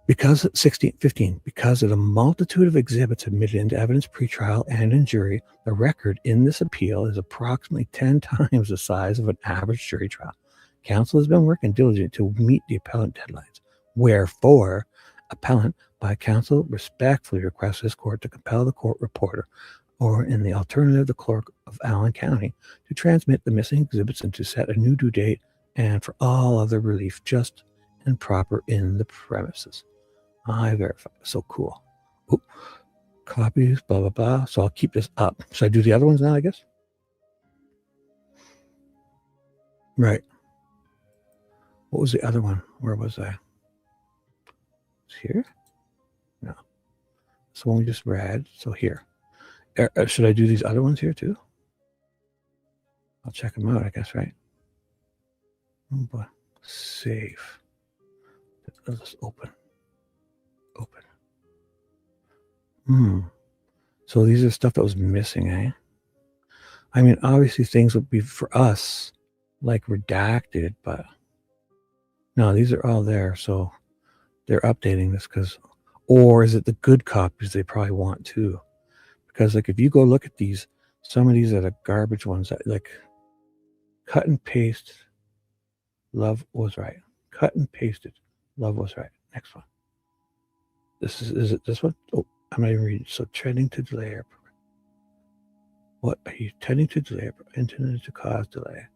Because 15, because of the multitude of exhibits admitted into evidence pretrial and in jury, the record in this appeal is approximately 10 times the size of an average jury trial. Counsel has been working diligently to meet the appellant deadlines. Wherefore, appellant by counsel respectfully requests this court to compel the court reporter, or in the alternative, the clerk of Allen County, to transmit the missing exhibits and to set a new due date and for all other relief just and proper in the premises. I verify. So cool. Oop. Copies, blah, blah, blah. So I'll keep this up. Should I do the other ones now, I guess? Right. What was the other one? Where was I? It's here? No. So one we just read. So here. Should I do these other ones here too? I'll check them out, I guess, right? Oh boy. Save. Let's just open. So these are stuff that was missing, eh? I mean, obviously things would be for us like redacted, but no, these are all there. So they're updating this because, or is it the good copies they probably want too? Because like if you go look at these, some of these are the garbage ones that like cut and paste. Love was right. Cut and pasted. Love was right. Next one. This is it this one? Oh, I'm not even reading. So treading to delay. What are you tending to delay? Intended to cause delay.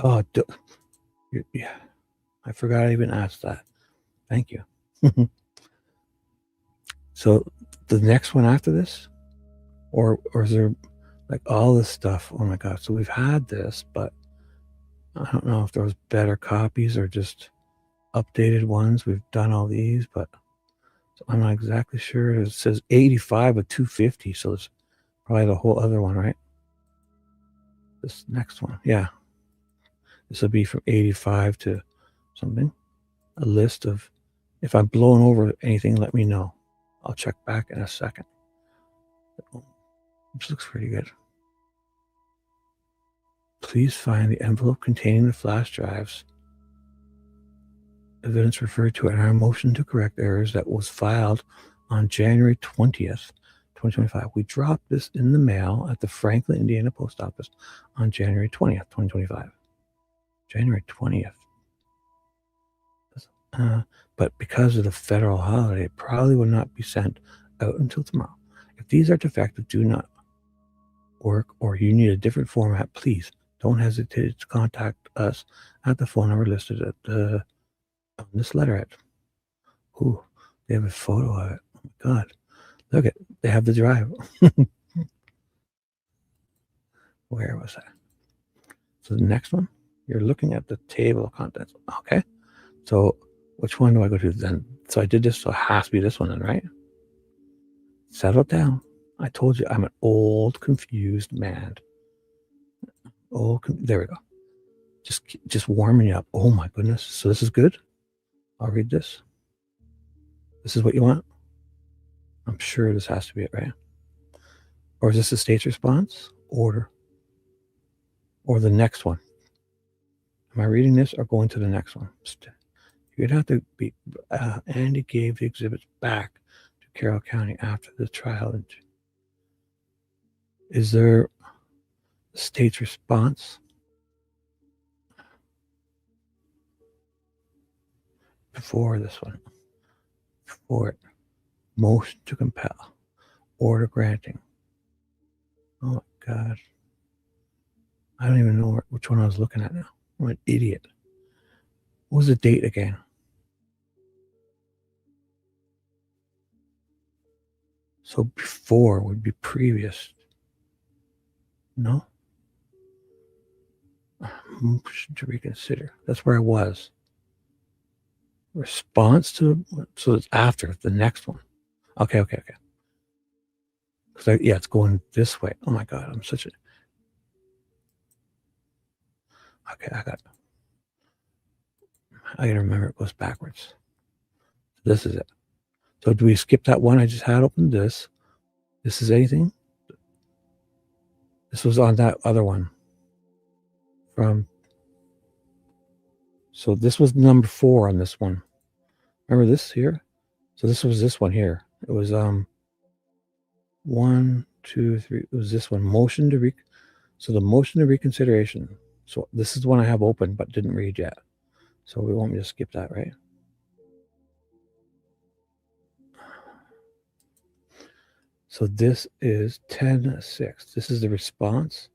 Oh, yeah. I forgot I even asked that. Thank you. So the next one after this, or is there like all this stuff? Oh my God. So we've had this, but I don't know if there was better copies or just updated ones. We've done all these, but so I'm not exactly sure. It says 85 of 250. So it's probably the whole other one, right? This next one. Yeah. This will be from 85 to something. A list of, if I'm blown over anything, let me know. I'll check back in a second. This looks pretty good. Please find the envelope containing the flash drives. Evidence referred to in our motion to correct errors that was filed on January 20th, 2025. We dropped this in the mail at the Franklin, Indiana post office on January 20th, 2025. January 20th. But because of the federal holiday, it probably will not be sent out until tomorrow. If these are defective, do not work, or you need a different format, please don't hesitate to contact us at the phone number listed at the on this letterhead. Ooh, they have a photo of it. Oh my God. Look at, they have the drive. Where was that? So the next one, you're looking at the table of contents. Okay. So which one do I go to then? So I did this, so it has to be this one then, right? Settle down. I told you I'm an old, confused man. There we go. Just warming you up. Oh my goodness. So this is good. I'll read this. This is what you want? I'm sure this has to be it, right? Or is this the state's response? Order. Or the next one? Am I reading this or going to the next one? You'd have to be, Andy gave the exhibits back to Carroll County after the trial. Is there the state's response? Before this one. Before it. Motion to compel. Order granting. Oh my God. I don't even know which one I was looking at now. I'm an idiot. What was the date again? So before would be previous. No? Motion to reconsider. That's where I was. Response to, so it's after the next one. Okay. Because yeah, it's going this way. Oh my God, I'm such a. Okay, I gotta remember it goes backwards. This is it. So do we skip that one I just had open? This is anything? This was on that other one. So this was number 4 on this one. Remember this here? So this was this one here. It was 1, 2, 3. It was this one. Motion to so the motion to reconsideration. So this is the one I have open but didn't read yet. So we want me to skip that, right? So this is 10-6. This is the response,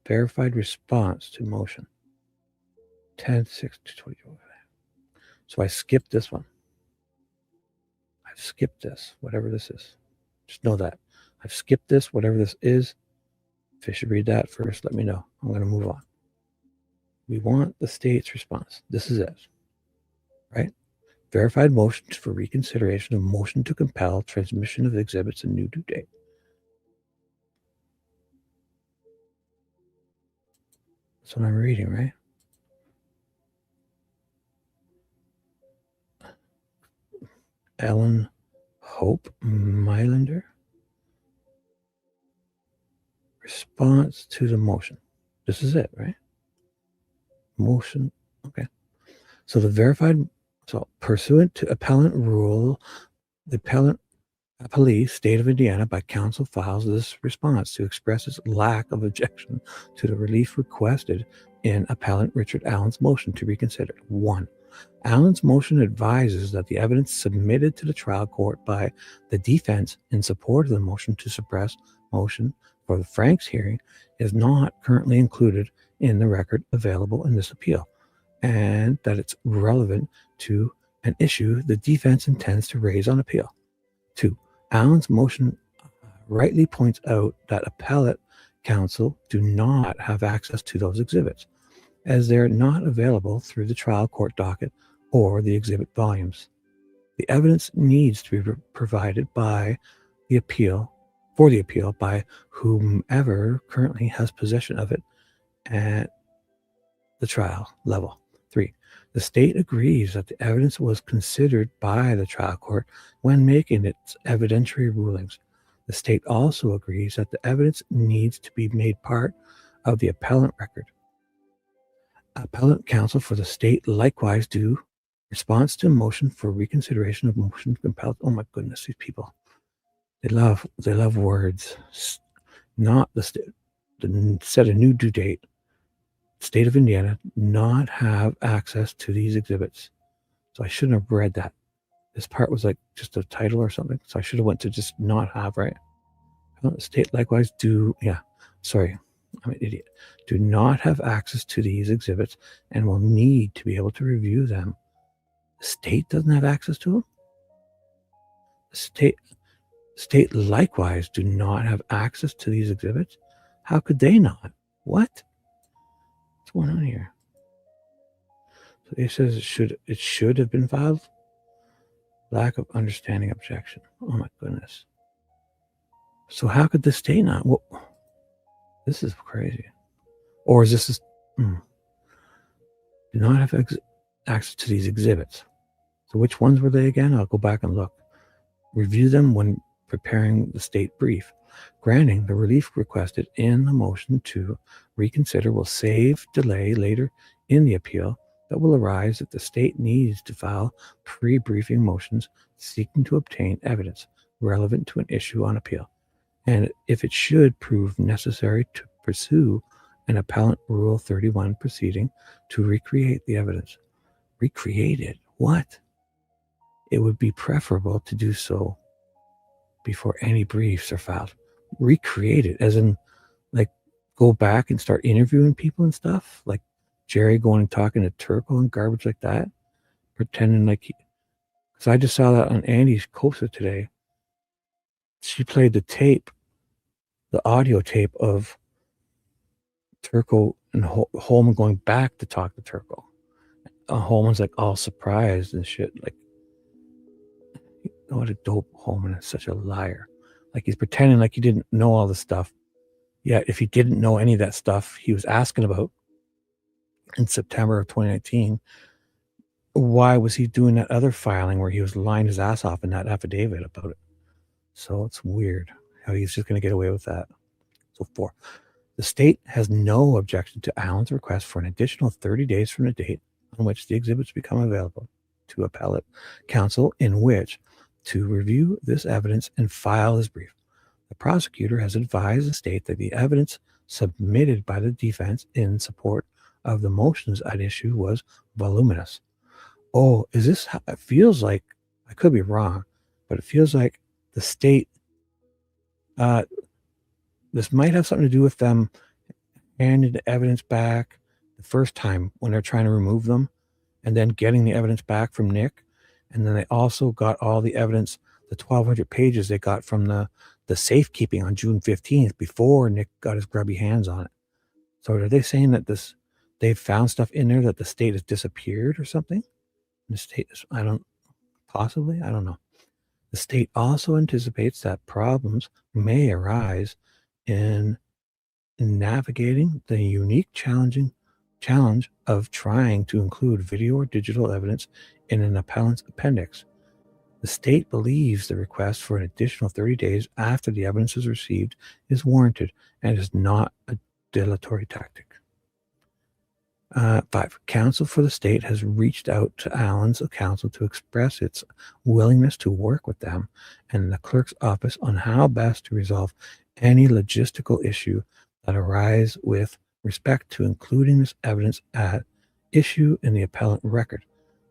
verified response to motion. 10-6 to 20. So I skipped this one. I've skipped this, whatever this is. Just know that. I've skipped this, whatever this is. If I should read that first, let me know. I'm going to move on. We want the state's response. This is it, right? Verified motion for reconsideration of motion to compel transmission of exhibits and new due date. That's what I'm reading, right? Ellen Hope Mylander. Response to the motion. This is it, right? Motion. Okay. So the verified, so pursuant to appellant rule, the appellee, State of Indiana, by counsel files this response to express its lack of objection to the relief requested in appellant Richard Allen's motion to reconsider. 1. Allen's motion advises that the evidence submitted to the trial court by the defense in support of the motion to suppress motion for the Franks hearing is not currently included in the record available in this appeal, and that it's relevant to an issue the defense intends to raise on appeal. 2. Allen's motion rightly points out that appellate counsel do not have access to those exhibits, as they're not available through the trial court docket or the exhibit volumes. The evidence needs to be provided by the appeal, for the appeal, by whomever currently has possession of it at the trial level. 3. The state agrees that the evidence was considered by the trial court when making its evidentiary rulings. The state also agrees that the evidence needs to be made part of the appellant record. Appellant counsel for the state likewise do response to motion for reconsideration of motion to compel. Oh my goodness, these people. They love words. Not the state, set a new due date. State of Indiana not have access to these exhibits. So I shouldn't have read that. This part was like just a title or something. So I should have went to just not have, right? State likewise do, yeah, sorry, I'm an idiot. Do not have access to these exhibits and will need to be able to review them. The state doesn't have access to them? The state likewise do not have access to these exhibits? How could they not? What? What's going on here? So it says it should have been filed. Lack of understanding objection. Oh my goodness. So how could the state not? Well, this is crazy. Or is this do not have access to these exhibits? So which ones were they again? I'll go back and look. Review them when preparing the state brief. Granting the relief requested in the motion to reconsider will save delay later in the appeal that will arise if the state needs to file pre-briefing motions seeking to obtain evidence relevant to an issue on appeal, and if it should prove necessary to pursue an appellant Rule 31 proceeding to recreate the evidence. Recreate it? What? It would be preferable to do so before any briefs are filed. Recreate it, as in, like, go back and start interviewing people and stuff, like Jerry going and talking to Turco and garbage like that, pretending like he. Because I just saw that on Andy's Kosa today. She played the tape, the audio tape of Turco and Holman going back to talk to Turco. Holman's like all surprised and shit. Like, what a dope Holman is, such a liar. Like, he's pretending like he didn't know all this stuff. Yet, if he didn't know any of that stuff he was asking about in September of 2019, why was he doing that other filing where he was lying his ass off in that affidavit about it? So it's weird how he's just going to get away with that. So 4, the state has no objection to Allen's request for an additional 30 days from the date on which the exhibits become available to appellate counsel in which to review this evidence and file his brief. The prosecutor has advised the state that the evidence submitted by the defense in support of the motions at issue was voluminous. Oh, is this how it feels like? I could be wrong, but it feels like the state, this might have something to do with them handing the evidence back the first time when they're trying to remove them, and then getting the evidence back from Nick. And then they also got all the evidence, the 1,200 pages they got from the safekeeping on June 15th before Nick got his grubby hands on it. So are they saying that they've found stuff in there that the state has disappeared or something? The state, I don't know. The state also anticipates that problems may arise in navigating the unique challenge of trying to include video or digital evidence in an appellant's appendix. The state believes the request for an additional 30 days after the evidence is received is warranted and is not a dilatory tactic. 5. Counsel for the state has reached out to Allen's counsel to express its willingness to work with them and the clerk's office on how best to resolve any logistical issue that arise with respect to including this evidence at issue in the appellant record.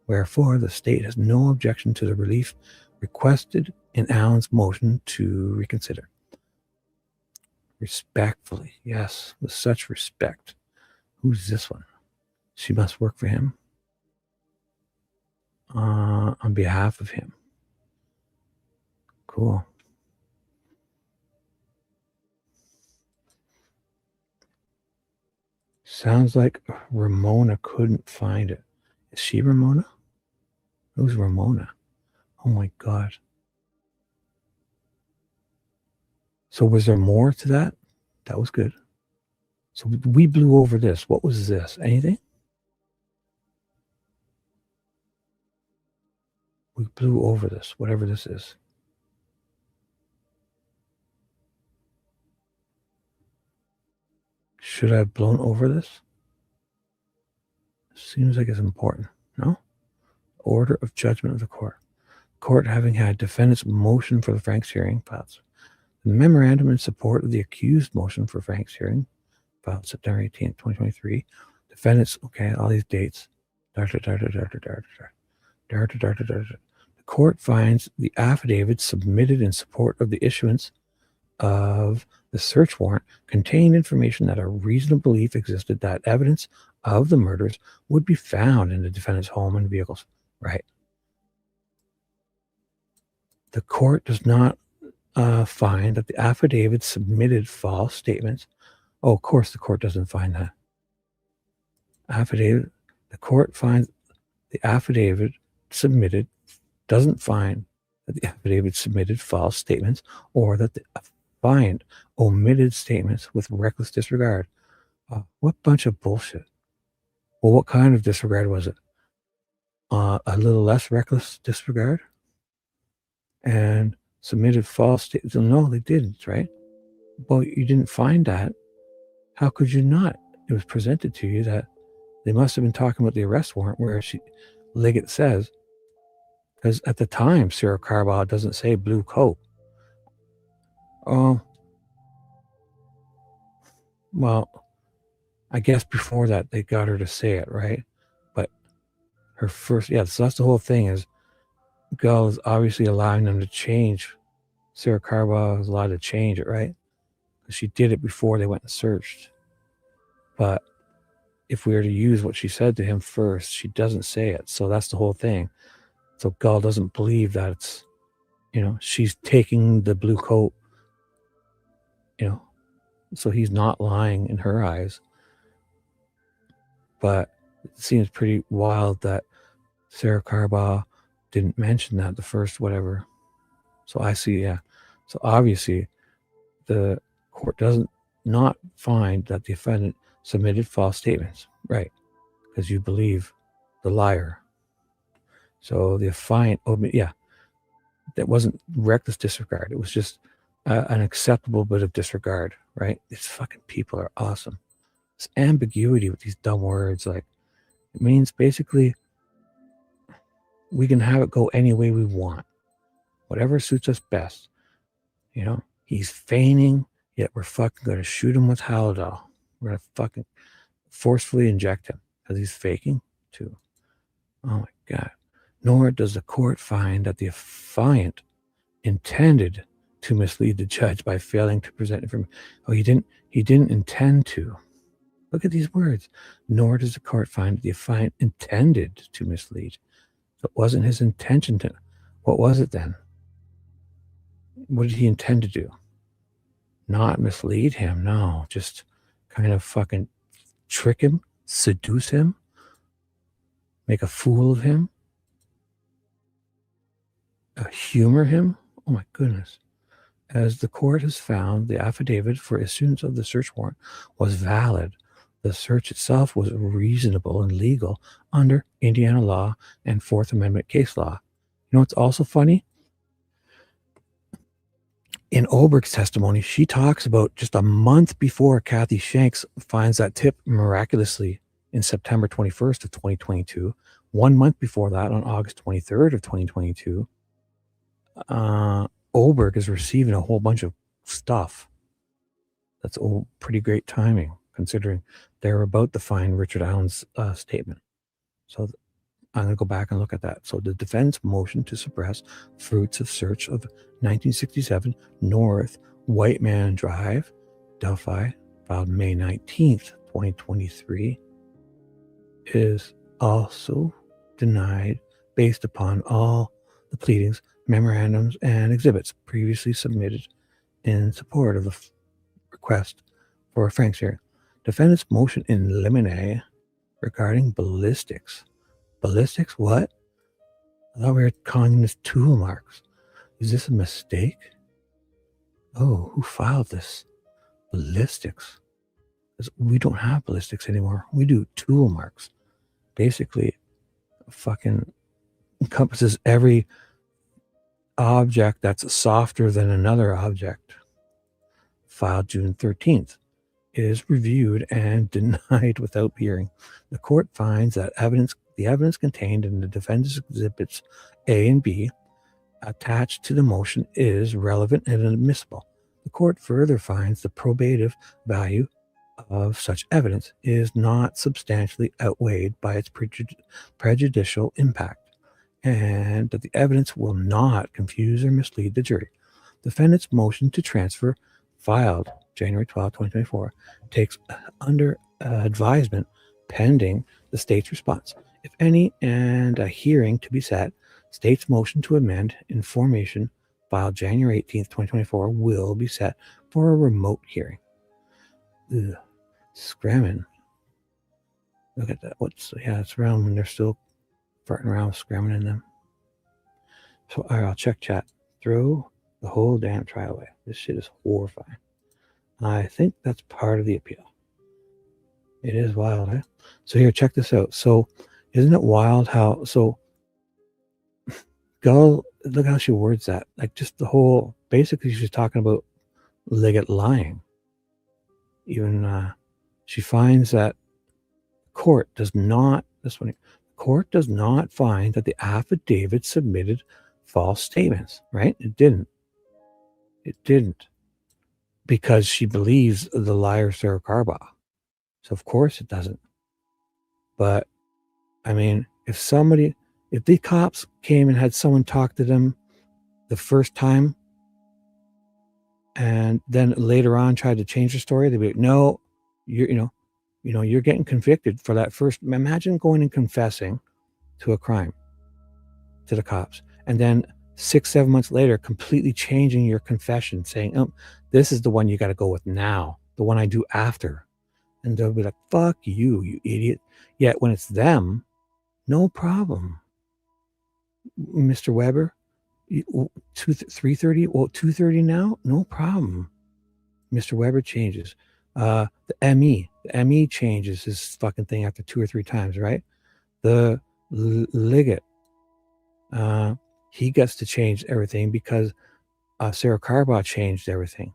Wherefore, the state has no objection to the relief requested in Allen's motion to reconsider. Respectfully, yes, with such respect. Who's this one? She must work for him. On behalf of him. Cool. Sounds like Ramona couldn't find it. Is she Ramona? Who's Ramona? Oh my God. So was there more to that? That was good. So we blew over this. What was this? Anything? We blew over this, whatever this is. Should I have blown over this? Seems like it's important. No? Order of judgment of the court. Court having had defendant's motion for the Franks hearing filed. The memorandum in support of the accused motion for Franks hearing filed September 18th, 2023. Defendants, okay, all these dates. The court finds the affidavit submitted in support of the issuance of the search warrant contained information that a reasonable belief existed that evidence of the murders would be found in the defendant's home and vehicles. Right. The court does not find that the affidavit submitted false statements. Oh, of course, the court doesn't find that. The court finds the affidavit submitted, doesn't find that the affidavit submitted false statements or that the find omitted statements with reckless disregard. What bunch of bullshit. Well, what kind of disregard was it? A little less reckless disregard? And submitted false statements. No, they didn't, right? Well, you didn't find that. How could you not? It was presented to you that they must have been talking about the arrest warrant where Liggett says, because at the time, Sarah Carball doesn't say blue coat. Oh, well, I guess before that, they got her to say it, right? But her first, yeah, so that's the whole thing is Gull is obviously allowing them to change. Sarah Carball is allowed to change it, right? She did it before they went and searched. But if we were to use what she said to him first, she doesn't say it. So that's the whole thing. So Gull doesn't believe that it's, she's taking the blue coat, so he's not lying in her eyes. But it seems pretty wild that Sarah Carball didn't mention that the first whatever. So I see, yeah. So obviously the court doesn't not find that the defendant submitted false statements, right? Because you believe the liar. So the affiant, yeah, that wasn't reckless disregard. It was just an acceptable bit of disregard, right? These fucking people are awesome. This ambiguity with these dumb words, like, it means basically we can have it go any way we want, whatever suits us best. You know, he's feigning, yet we're fucking going to shoot him with Haldol. We're going to fucking forcefully inject him because he's faking too. Oh my God. Nor does the court find that the affiant intended to mislead the judge by failing to present information. Oh, he didn't intend to. Look at these words. Nor does the court find that the affiant intended to mislead. So it wasn't his intention to. What was it then? What did he intend to do? Not mislead him. No, just kind of fucking trick him, seduce him, make a fool of him, humor him. Oh my goodness. As the court has found, the affidavit for issuance of the search warrant was valid. The search itself was reasonable and legal under Indiana law and Fourth Amendment case law. You know what's also funny? In Oberg's testimony, she talks about just a month before Kathy Shanks finds that tip miraculously in September 21st of 2022. 1 month before that, on August 23rd of 2022, Oberg is receiving a whole bunch of stuff. That's all pretty great timing, considering they're about to find Richard Allen's statement. So I'm going to go back and look at that. So the defense motion to suppress fruits of search of 1967 North White Man Drive, Delphi, filed May 19th, 2023, is also denied based upon all the pleadings, memorandums, and exhibits previously submitted in support of the request for a Franks hearing. Defendant's motion in limine regarding ballistics. Ballistics? What? I thought we were calling this tool marks. Is this a mistake? Oh, who filed this? Ballistics. We don't have ballistics anymore. We do tool marks. Basically, fucking encompasses every object that's softer than another object. Filed June 13th. It is reviewed and denied without hearing. The court finds that the evidence contained in the defendant's exhibits A and B attached to the motion is relevant and admissible. The court further finds the probative value of such evidence is not substantially outweighed by its prejudicial impact, and that the evidence will not confuse or mislead the jury. Defendant's motion to transfer, filed January 12, 2024, takes under advisement pending the state's response, if any, and a hearing to be set. State's motion to amend information filed January 18th, 2024 will be set for a remote hearing. Ugh. Scramming. Look at that. It's around when they're still farting around with scramming in them. So all right, I'll check chat. Throw the whole damn trial away. This shit is horrifying. I think that's part of the appeal. It is wild, eh? So here, check this out. So isn't it wild how, so Gull, look how she words that. Like just the whole, basically she's talking about Liggett lying. Even she finds that court does not, court does not find that the affidavit submitted false statements, right? It didn't. Because she believes the liar Sarah Carbaugh. So of course it doesn't. But I mean, if the cops came and had someone talk to them the first time and then later on tried to change the story, they'd be like, no, you're getting convicted for that first. Imagine going and confessing to a crime to the cops, and then 6-7 months later, completely changing your confession, saying, oh, this is the one you got to go with now, the one I do after. And they'll be like, fuck you, you idiot. Yet when it's them, no problem. Mr. Weber, 3:30, well, 2:30 now, no problem. Mr. Weber changes. The ME changes his fucking thing after 2 or 3 times, right? The Liggett, he gets to change everything because Sarah Carbaugh changed everything.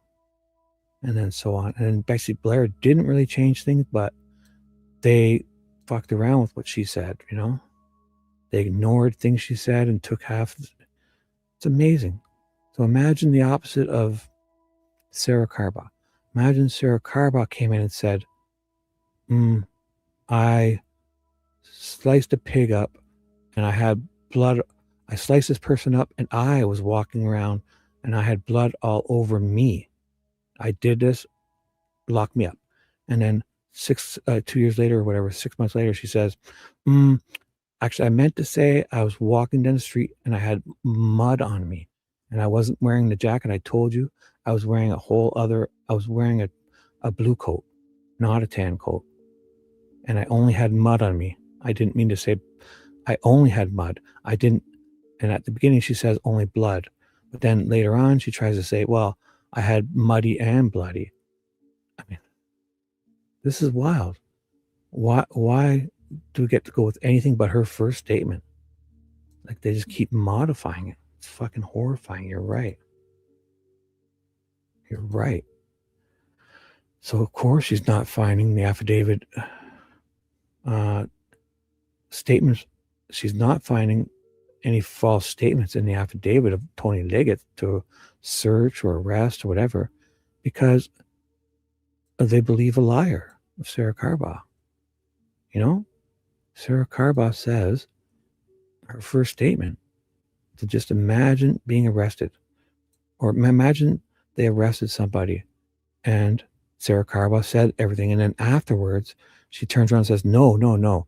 And then so on. And Betsy Blair didn't really change things, but they fucked around with what she said, you know? They ignored things she said and took half. It's amazing. So imagine the opposite of Sarah Carbach. Imagine Sarah Carbach came in and said, I sliced a pig up and I had blood. I sliced this person up and I was walking around and I had blood all over me. I did this, lock me up. And then 2 years later or whatever, 6 months later, she says, actually, I meant to say I was walking down the street and I had mud on me and I wasn't wearing the jacket I told you. I was wearing I was wearing a blue coat, not a tan coat. And I only had mud on me. I didn't mean to say I only had mud. I didn't. And at the beginning, she says only blood. But then later on, she tries to say, well, I had muddy and bloody. I mean, this is wild. Why do we get to go with anything but her first statement? Like, they just keep modifying it. It's fucking horrifying. You're right. You're right. So, of course, she's not finding the affidavit statements. She's not finding any false statements in the affidavit of Tony Liggett to search or arrest or whatever, because they believe a liar of Sarah Carbach. You know, Sarah Carbach says her first statement to just imagine being arrested, or imagine they arrested somebody and Sarah Carbach said everything. And then afterwards she turns around and says, no.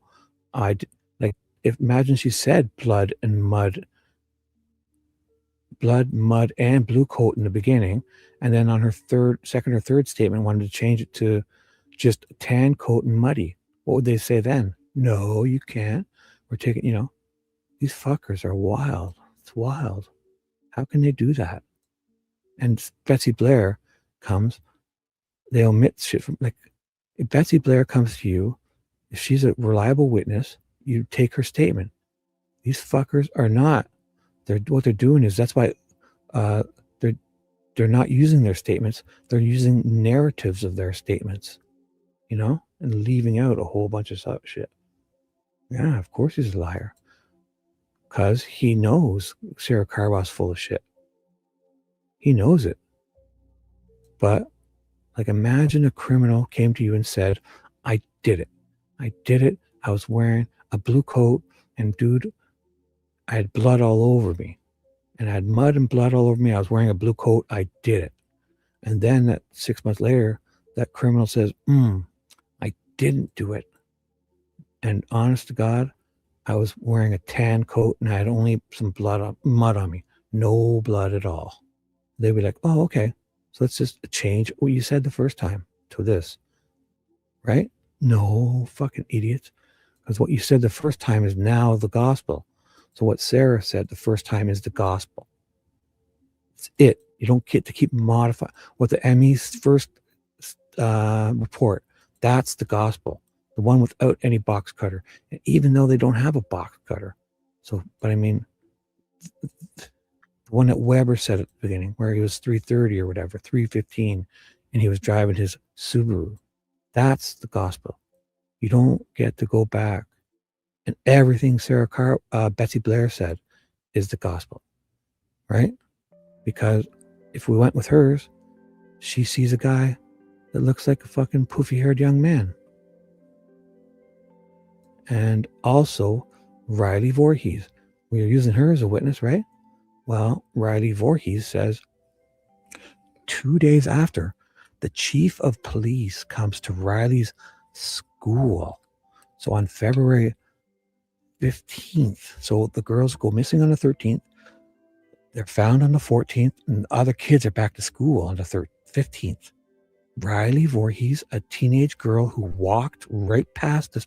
Imagine she said blood, mud, and blue coat in the beginning. And then on her second or third statement, wanted to change it to just tan coat and muddy. What would they say then? No, you can't. We're taking, these fuckers are wild. It's wild. How can they do that? And Betsy Blair comes, they omit shit from, like, if Betsy Blair comes to you, if she's a reliable witness, you take her statement. These fuckers are not. What they're doing is, that's why they're not using their statements. They're using narratives of their statements, and leaving out a whole bunch of shit. Yeah, of course he's a liar, because he knows Sarah Carbach's full of shit. He knows it. But, like, imagine a criminal came to you and said, I did it. I was wearing a blue coat, and dude, I had blood all over me, and I had mud and blood all over me. I was wearing a blue coat. I did it. And then that 6 months later, that criminal says, I didn't do it. And honest to God, I was wearing a tan coat and I had only some mud on me. No blood at all. They'd be like, oh, okay. So let's just change what you said the first time to this. Right? No, fucking idiots. Because what you said the first time is now the gospel. So what Sarah said the first time is the gospel. It's it. You don't get to keep modifying. What the ME's first report, that's the gospel. The one without any box cutter. And even though they don't have a box cutter. So, but I mean, the one that Weber said at the beginning, where he was 330 or whatever, 315, and he was driving his Subaru. That's the gospel. You don't get to go back. And everything Betsy Blair said is the gospel, right? Because if we went with hers, she sees a guy that looks like a fucking poofy-haired young man. And also Riley Voorhees. We are using her as a witness, right? Well, Riley Voorhees says 2 days after, the chief of police comes to Riley's school. So on February 15th, so the girls go missing on the 13th, they're found on the 14th, and the other kids are back to school on the 15th. Riley Voorhees, a teenage girl who walked right past this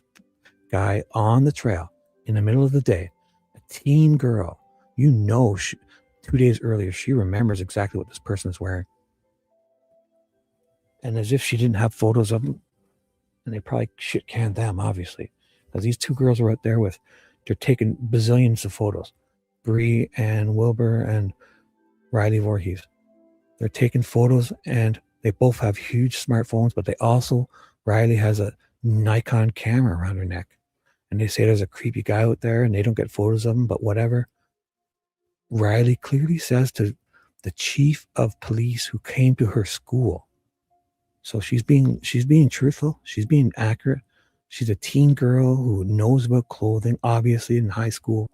guy on the trail in the middle of the day, a teen girl, 2 days earlier, she remembers exactly what this person is wearing. And as if she didn't have photos of them, and they probably shit canned them, obviously, because these two girls are out there they're taking bazillions of photos. Bree and Wilbur and Riley Voorhees. They're taking photos, and they both have huge smartphones, but Riley has a Nikon camera around her neck. and they say there's a creepy guy out there and they don't get photos of him, but whatever. Riley clearly says to the chief of police who came to her school. So she's being truthful. She's being accurate. She's a teen girl who knows about clothing, obviously in high school.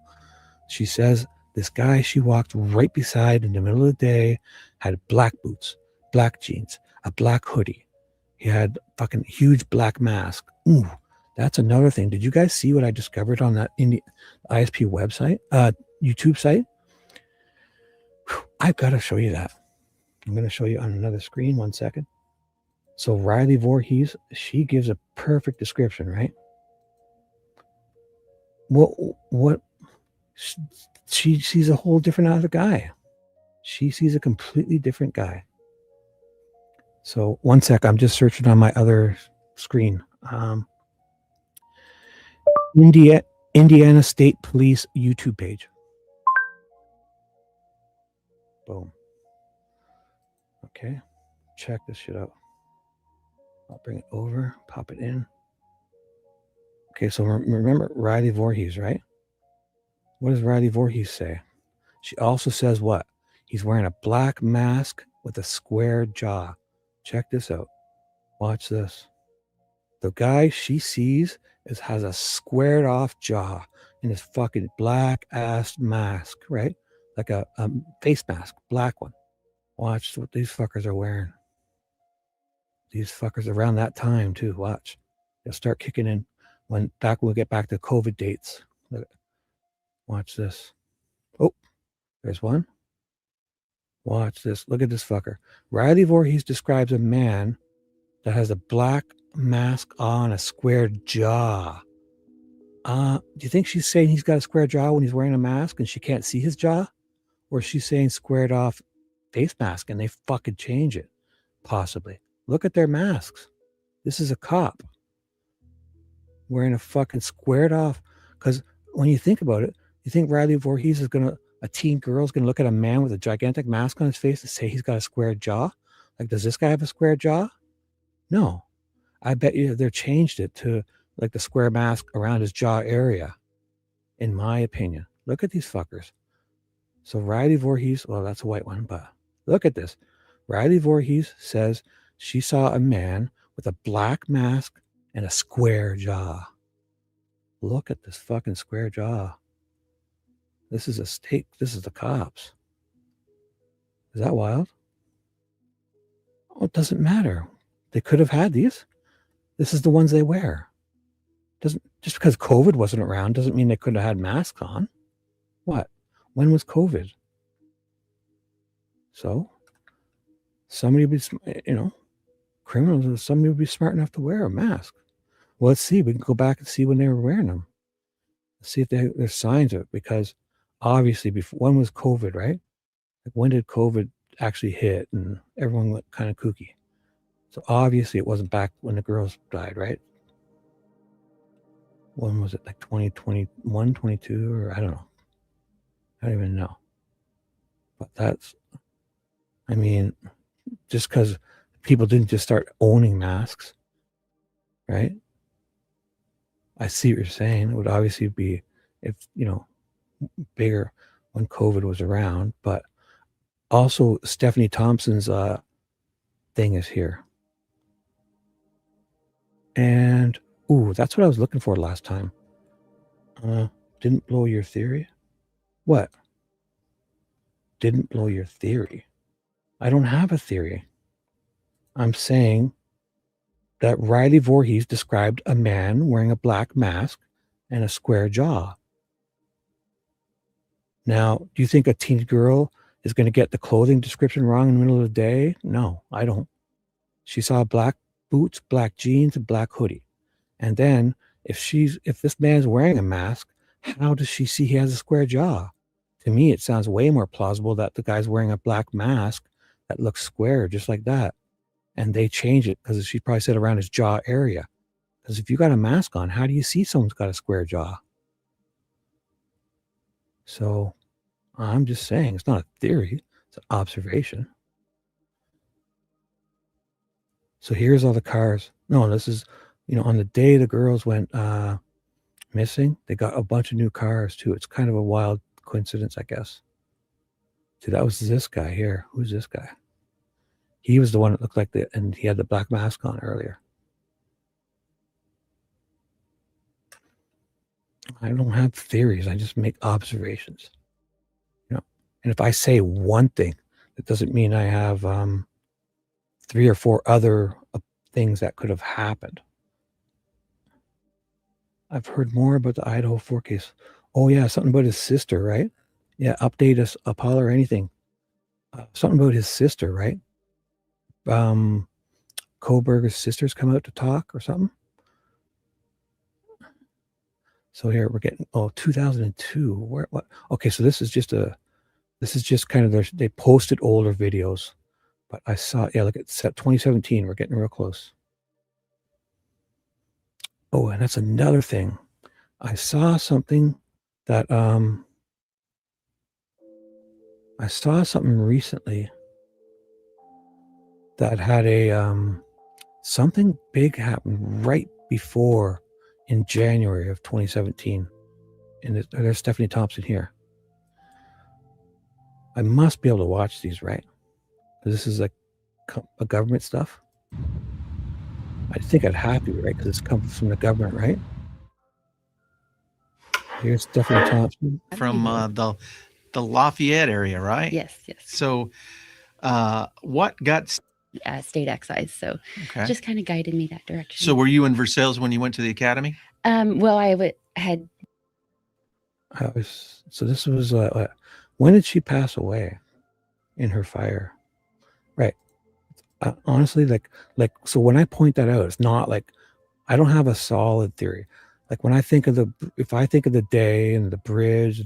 She says this guy she walked right beside in the middle of the day had black boots, black jeans, a black hoodie. He had fucking huge black mask. Ooh, that's another thing. Did you guys see what I discovered on that ISP website, YouTube site? Whew, I've got to show you that. I'm going to show you on another screen. 1 second. So Riley Voorhees, she gives a perfect description, right? What? She sees a whole different other guy. She sees a completely different guy. So 1 sec, I'm just searching on my other screen. Indiana State Police YouTube page. Boom. Okay, check this shit out. I'll bring it over, pop it in. Okay, so remember Riley Voorhees, right? What does Riley Voorhees say? She also says what? He's wearing a black mask with a square jaw. Check this out. Watch this. The guy she sees has a squared off jaw in his fucking black ass mask, right? Like a face mask, black one. Watch what these fuckers are wearing. These fuckers around that time too. Watch. They'll start kicking in when we'll get back to COVID dates. Watch this. Oh, there's one. Watch this. Look at this fucker. Riley Voorhees describes a man that has a black mask on, a square jaw. Do you think she's saying he's got a square jaw when he's wearing a mask and she can't see his jaw? Or is she saying squared off face mask and they fucking change it? Possibly. Look at their masks. This is a cop wearing a fucking squared off. Because when you think about it, you think Riley Voorhees is a teen girl is gonna look at a man with a gigantic mask on his face and say he's got a square jaw? Like, does this guy have a square jaw? No. I bet you they've changed it to like the square mask around his jaw area, in my opinion. Look at these fuckers. So Riley Voorhees, well, that's a white one, but look at this. Riley Voorhees says she saw a man with a black mask and a square jaw. Look at this fucking square jaw. This is a state. This is the cops. Is that wild? Oh, it doesn't matter. They could have had these. This is the ones they wear. Just because COVID wasn't around doesn't mean they couldn't have had masks on. What? When was COVID? So somebody would be, criminals, somebody would be smart enough to wear a mask. Well, let's see. We can go back and see when they were wearing them. Let's see if there's signs of it, because obviously when was COVID, right? Like, when did COVID actually hit and everyone went kind of kooky? So obviously it wasn't back when the girls died, right? When was it? Like 2021, 22, or I don't know. I don't even know. But just because people didn't just start owning masks, right? I see what you're saying. It would obviously be if, bigger when COVID was around, but also Stephanie Thompson's thing is here. And, that's what I was looking for last time. Didn't blow your theory? What? Didn't blow your theory? I don't have a theory. I'm saying that Riley Voorhees described a man wearing a black mask and a square jaw. Now, do you think a teen girl is going to get the clothing description wrong in the middle of the day? No, I don't. She saw black boots, black jeans, and black hoodie. And then if this man's wearing a mask, how does she see he has a square jaw? To me, it sounds way more plausible that the guy's wearing a black mask that looks square, just like that. And they change it because she probably said around his jaw area. Because if you got a mask on, how do you see someone's got a square jaw? So I'm just saying, it's not a theory, it's an observation. So here's all the cars. No, this is, on the day the girls went missing. They got a bunch of new cars too. It's kind of a wild coincidence, I guess. See, that was this guy here. Who's this guy? He was the one that looked like and he had the black mask on earlier. I don't have theories. I just make observations. You know, and if I say one thing, that doesn't mean I have 3 or 4 other things that could have happened. I've heard more about the Idaho 4 case. Oh yeah, something about his sister, right? Yeah, update us, Apollo, or anything. Something about his sister, right? Koberger's sisters come out to talk or something. So here we're getting 2002. What? Okay, so this is just kind of they posted older videos, but I saw look at 2017. We're getting real close. Oh, and that's another thing. I saw something that I saw something recently that had a something big happen right before in January of 2017. And there's Stephanie Thompson here. I must be able to watch these, right? This is like a government stuff. I think I'd have to, right? Because it's come from the government, right? Here's Stephanie Thompson. From the Lafayette area, right? Yes. So what got... state excise, so just kind of guided me that direction. So were you in Versailles when you went to the academy? Well, I was, so this was when did she pass away? In her fire, right? Honestly, like so when I point that out, it's not like I don't have a solid theory. Like when I think of if I think of the day and the bridge,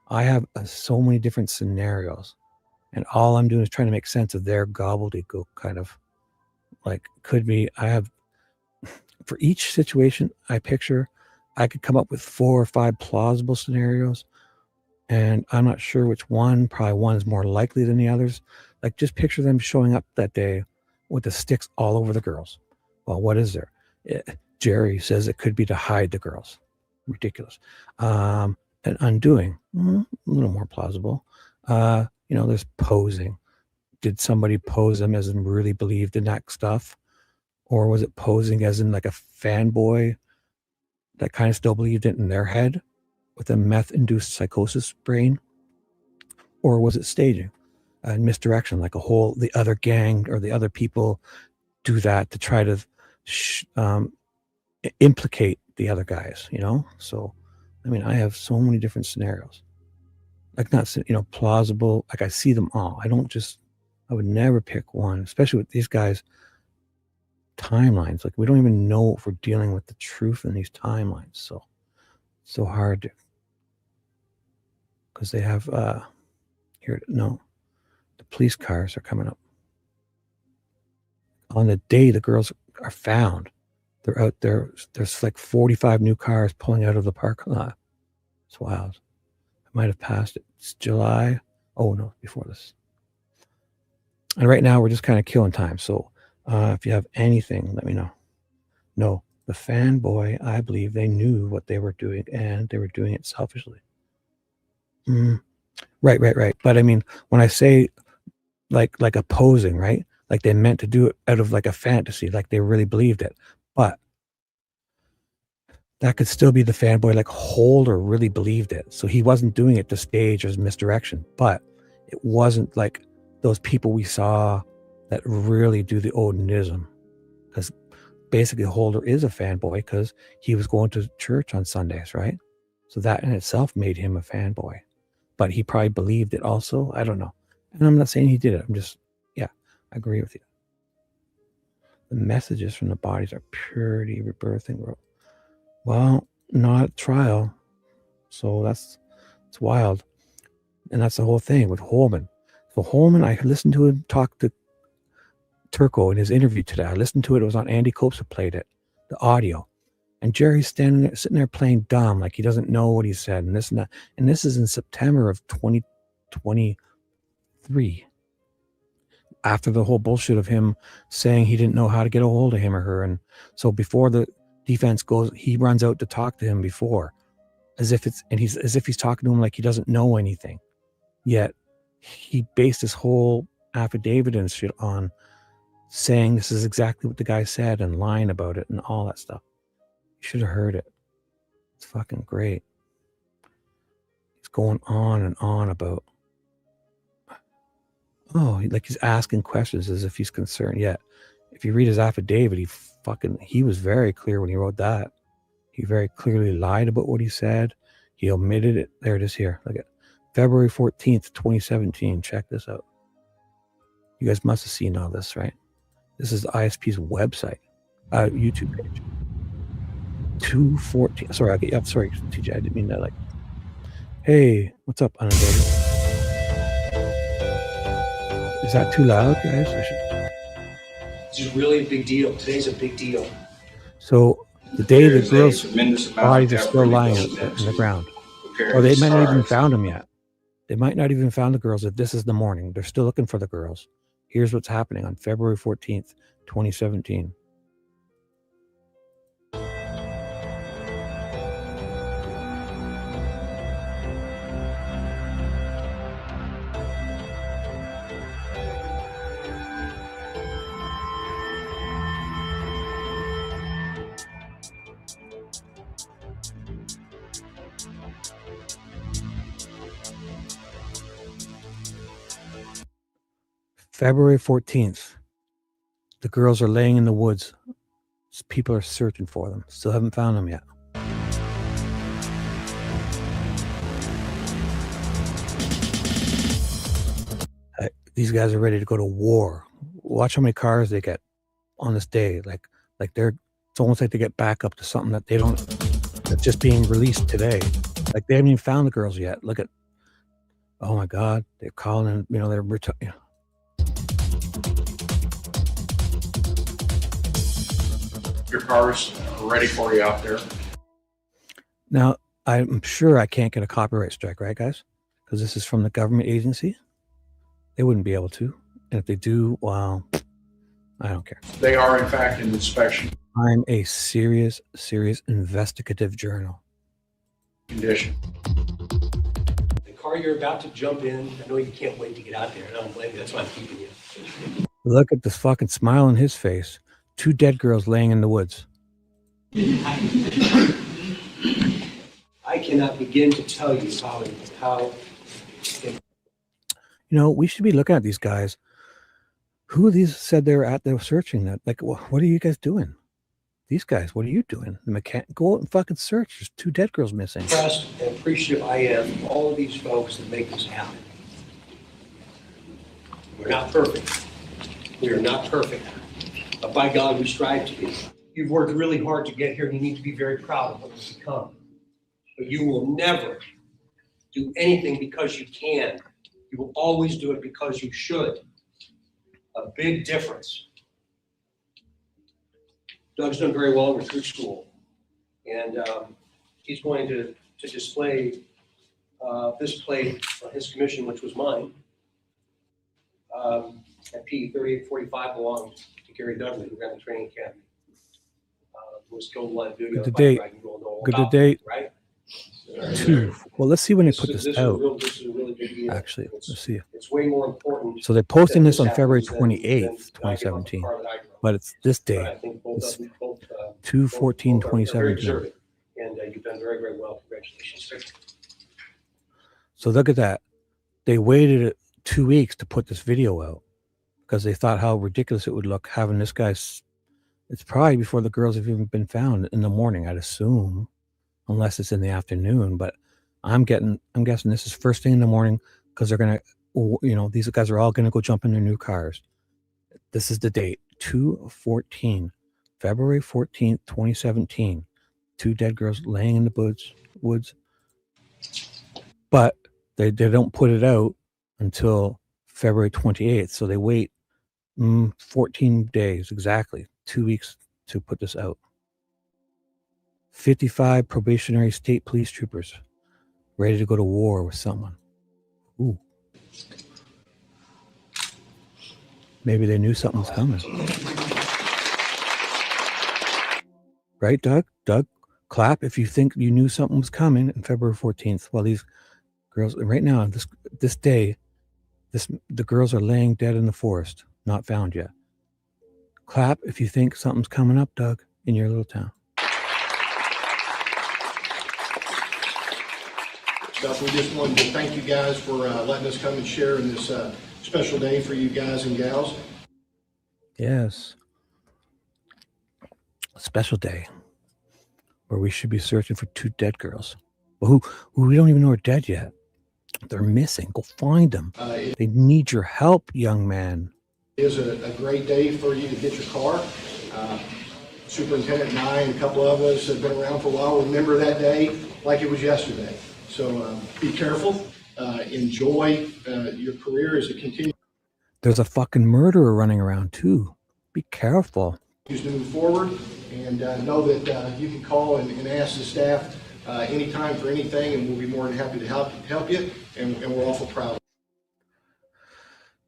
I have so many different scenarios. And all I'm doing is trying to make sense of their gobbledygook, kind of. Like, could be, I have, for each situation I picture, I could come up with 4 or 5 plausible scenarios. And I'm not sure which one, probably one is more likely than the others. Like, just picture them showing up that day with the sticks all over the girls. Well, what is there? Jerry says it could be to hide the girls. Ridiculous. And undoing, a little more plausible. There's posing. Did somebody pose them as in really believed in that stuff? Or was it posing as in like a fanboy that kind of still believed it in their head with a meth-induced psychosis brain? Or was it staging and misdirection, like the other gang or the other people do that to try to implicate the other guys, So, I mean, I have so many different scenarios. Like not, plausible. Like I see them all. I would never pick one, especially with these guys' timelines. Like we don't even know if we're dealing with the truth in these timelines. So hard to, because they have, the police cars are coming up. On the day the girls are found, they're out there. There's like 45 new cars pulling out of the parking lot. It's wild. I might have passed it. It's July. Oh no, before this. And right now we're just kind of killing time. So if you have anything, let me know. No, the fanboy, I believe they knew what they were doing and they were doing it selfishly. Right. But I mean, when I say like opposing, right? Like they meant to do it out of like a fantasy, like they really believed it. But that could still be the fanboy, like Holder really believed it. So he wasn't doing it to stage as misdirection, but it wasn't like those people we saw that really do the Odinism. Because basically Holder is a fanboy because he was going to church on Sundays, right? So that in itself made him a fanboy. But he probably believed it also. I don't know. And I'm not saying he did it. I'm just, I agree with you. The messages from the bodies are purity, rebirthing. Well, not at trial. So it's wild. And that's the whole thing with Holman. So Holman, I listened to him talk to Turco in his interview today. I listened to it. It was on Andy Copes who played it, the audio. And Jerry's sitting there playing dumb, like he doesn't know what he said and this and that. And this is in September of 2023. After the whole bullshit of him saying he didn't know how to get a hold of him or her. And so before defense goes, he runs out to talk to him before, as if he's talking to him like he doesn't know anything. Yet he based his whole affidavit and shit on saying this is exactly what the guy said and lying about it and all that stuff. You should have heard it. It's fucking great. He's going on and on about, like he's asking questions as if he's concerned. Yet if you read his affidavit, he was very clear when he wrote that. He very clearly lied about what he said. He omitted it. There it is here. Look at February 14th, 2017. Check this out. You guys must have seen all this, right? This is the ISP's website, YouTube page. 214. Sorry, I'm sorry, TJ. I didn't mean that. Like, hey, what's up, Inundated? Is that too loud, guys? This is really a big deal. Today's a big deal. So the day the girls' bodies are still lying in the ground, or they might not even found them yet. They might not even found the girls if this is the morning. They're still looking for the girls. Here's what's happening on February 14th, 2017. February 14th. The girls are laying in the woods. People are searching for them. Still haven't found them yet. These guys are ready to go to war. Watch how many cars they get on this day. Like it's almost like they get back up to something that that's just being released today. Like they haven't even found the girls yet. Look at, oh my God, they're calling, they're your cars are ready for you out there. Now, I'm sure I can't get a copyright strike, right, guys? Because this is from the government agency. They wouldn't be able to. And if they do, well, I don't care. They are, in fact, in inspection I'm a serious investigative journal. condition. The car you're about to jump in, I know you can't wait to get out there, and I don't blame you. That's why I'm keeping you. Look at this fucking smile on his face. 2 dead girls laying in the woods. I cannot begin to tell you how. We should be looking at these guys. Who of these said they were searching that? Like, what are you guys doing? These guys, what are you doing? Go out and fucking search. There's 2 dead girls missing. Impressed and appreciative I am of all of these folks that make this happen. We're not perfect. We are not perfect. But by God, we strive to be. You've worked really hard to get here, and you need to be very proud of what you've become. But you will never do anything because you can. You will always do it because you should. A big difference. Doug's done very well in recruit school, and he's going to display this plate on his commission, which was mine, at P 3845 belonged to Gary Dudley, who ran the training academy. Was killed live duty. Good to date. Good to date. Right? 2. Well, let's see when they put this out. This is a really big deal. Actually, let's see. It's way more important. So they're posting this on February 28th, 2017. But it's this day. It's 2/14/2017. And you've done very, very well. Congratulations. So look at that. They waited 2 weeks to put this video out because they thought how ridiculous it would look having this guy's. It's probably before the girls have even been found in the morning, I'd assume, unless it's in the afternoon. But I'm guessing this is first thing in the morning because they're gonna, these guys are all gonna go jump in their new cars. This is the date, 2/14, February 14th, 2017. 2 dead girls laying in the woods. But they don't put it out until February 28th. So they wait 14 days, exactly 2 weeks to put this out. 55 probationary state police troopers ready to go to war with someone. Ooh. Maybe they knew something was coming. Right, Doug? Doug, clap if you think you knew something was coming on February 14th. While these girls, right now, this day, the girls are laying dead in the forest, not found yet. Clap if you think something's coming up, Doug, in your little town. Stuff. We just wanted to thank you guys for letting us come and share in this special day for you guys and gals. Yes. A special day where we should be searching for 2 dead girls who we don't even know are dead yet. They're missing. Go find them. They need your help, young man. It is a great day for you to get your car. Superintendent and I and a couple of us have been around for a while. Remember that day like it was yesterday. So be careful. Enjoy your career as it continues. There's a fucking murderer running around too. Be careful. To move forward, and know that you can call and ask the staff anytime for anything, and we'll be more than happy to help you. And we're awful proud.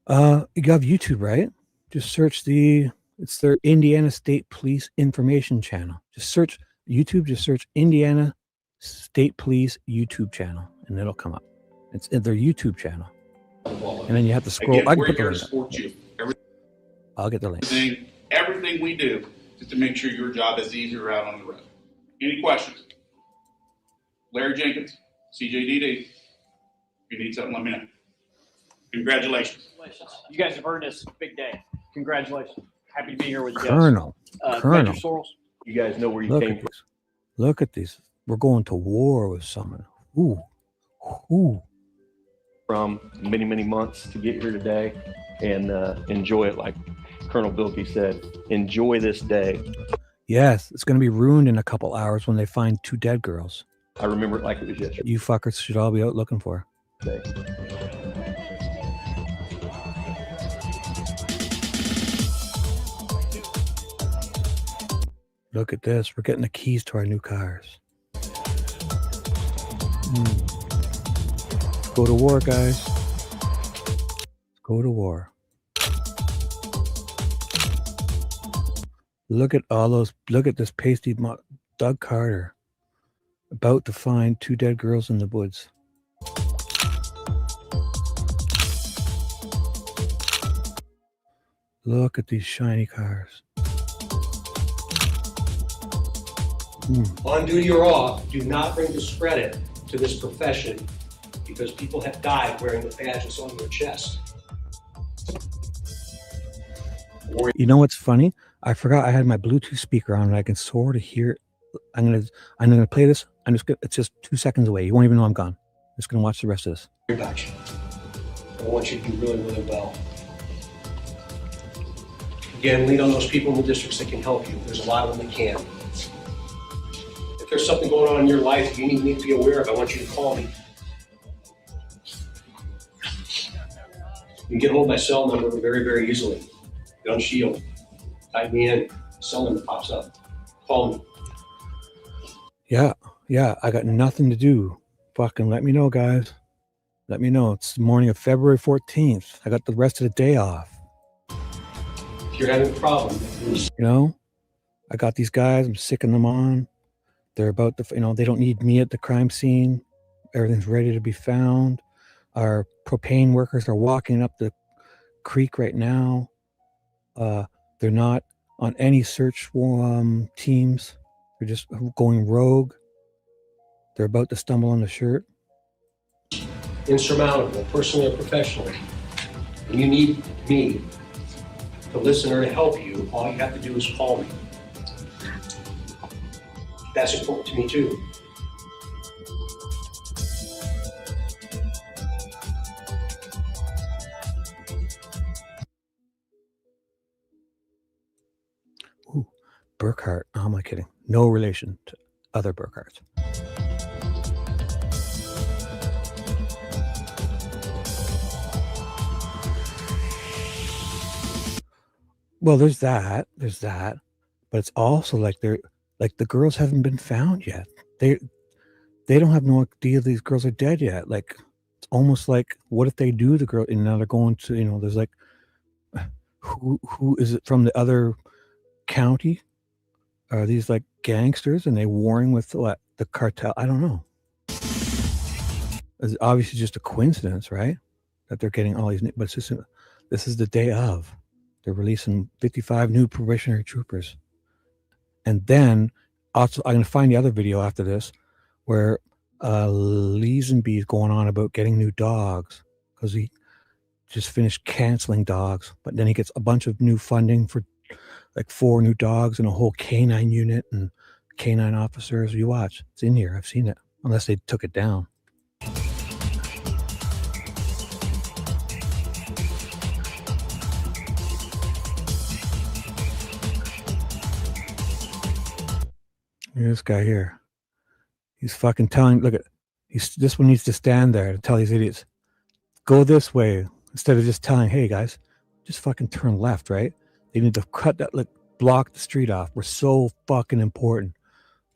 You have YouTube, right? Just search it's their Indiana State Police Information Channel. Just search YouTube. Just search Indiana State Police YouTube channel, and it'll come up. It's their YouTube channel. And then you have to scroll. Again, I can we're put the here to link. support you. I'll get the link. Everything we do is to make sure your job is easier out on the road. Any questions? Larry Jenkins, CJDD. If you need something, let me know. Congratulations. You guys have earned this big day. Congratulations. Happy to be here with you guys. Colonel. Major Sorrels, you guys know where you Look came at from. these. Look at these. We're going to war with someone. Ooh. From many, many months to get here today and enjoy it. Like Colonel Bilkey said, enjoy this day. Yes, it's going to be ruined in a couple hours when they find 2 dead girls. I remember it like it was yesterday. You fuckers should all be out looking for. Look at this. We're getting the keys to our new cars. Let's go to war, guys. Let's go to war. Look at all those. Look at this pasty Doug Carter about to find 2 dead girls in the woods. Look at these shiny cars. On duty or off, do not bring discredit to this profession because people have died wearing the badge that's on their chest. You know what's funny? I forgot I had my Bluetooth speaker on and I can sort of hear. I'm gonna play this. It's just 2 seconds away. You won't even know I'm gone. I'm just gonna watch the rest of this. About you. I want you to do really, really well. Again, lean on those people in the districts that can help you. There's a lot of them that can. If there's something going on in your life that you need to be aware of, I want you to call me. You can get hold of my cell number very, very easily. Get on Shield. Type me in. Cell number pops up. Call me. Yeah, I got nothing to do. Fucking let me know, guys. Let me know. It's the morning of February 14th. I got the rest of the day off. If you're having a problem, you know, I got these guys. I'm sicking them on. They're about to, they don't need me at the crime scene. Everything's ready to be found. Our propane workers are walking up the creek right now. They're not on any search teams. They're just going rogue. They're about to stumble on the shirt. insurmountable, personally or professionally, and you need me to listen or to help you, all you have to do is call me. That's important to me too. Ooh, Burkhart. Oh, am I kidding? No relation to other Burkharts. Well, there's that, but it's also like the girls haven't been found yet. They don't have no idea these girls are dead yet. Like, it's almost like, what if they do the girl, and now they're going to, there's like, who is it from the other county? Are these like gangsters and they warring with what? The cartel? I don't know. It's obviously just a coincidence, right? That they're getting all these, but it's just, this is the day of. They're releasing 55 new probationary troopers. And then also, I'm going to find the other video after this where Leesenby is going on about getting new dogs because he just finished canceling dogs. But then he gets a bunch of new funding for like 4 new dogs and a whole canine unit and canine officers. You watch. It's in here. I've seen it. Unless they took it down. This guy here. He's fucking telling, look at, this one needs to stand there to tell these idiots, go this way, instead of just telling, hey guys, just fucking turn left, right? They need to cut that, like, block the street off. We're so fucking important.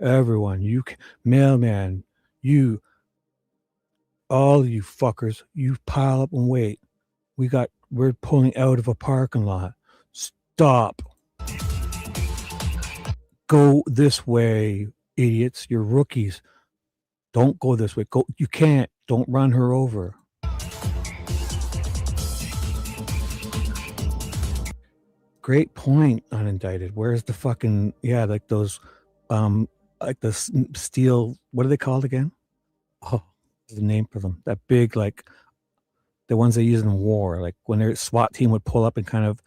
Everyone, you, mailman, you, all you fuckers, you pile up and wait. We're pulling out of a parking lot. Stop. Go this way, idiots. You're rookies. Don't go this way. Go. You can't. Don't run her over. Great point, unindicted. Where's the fucking, yeah, like those, like the steel, what are they called again? Oh, the name for them. That big, like, the ones they use in war, like when their SWAT team would pull up in kind of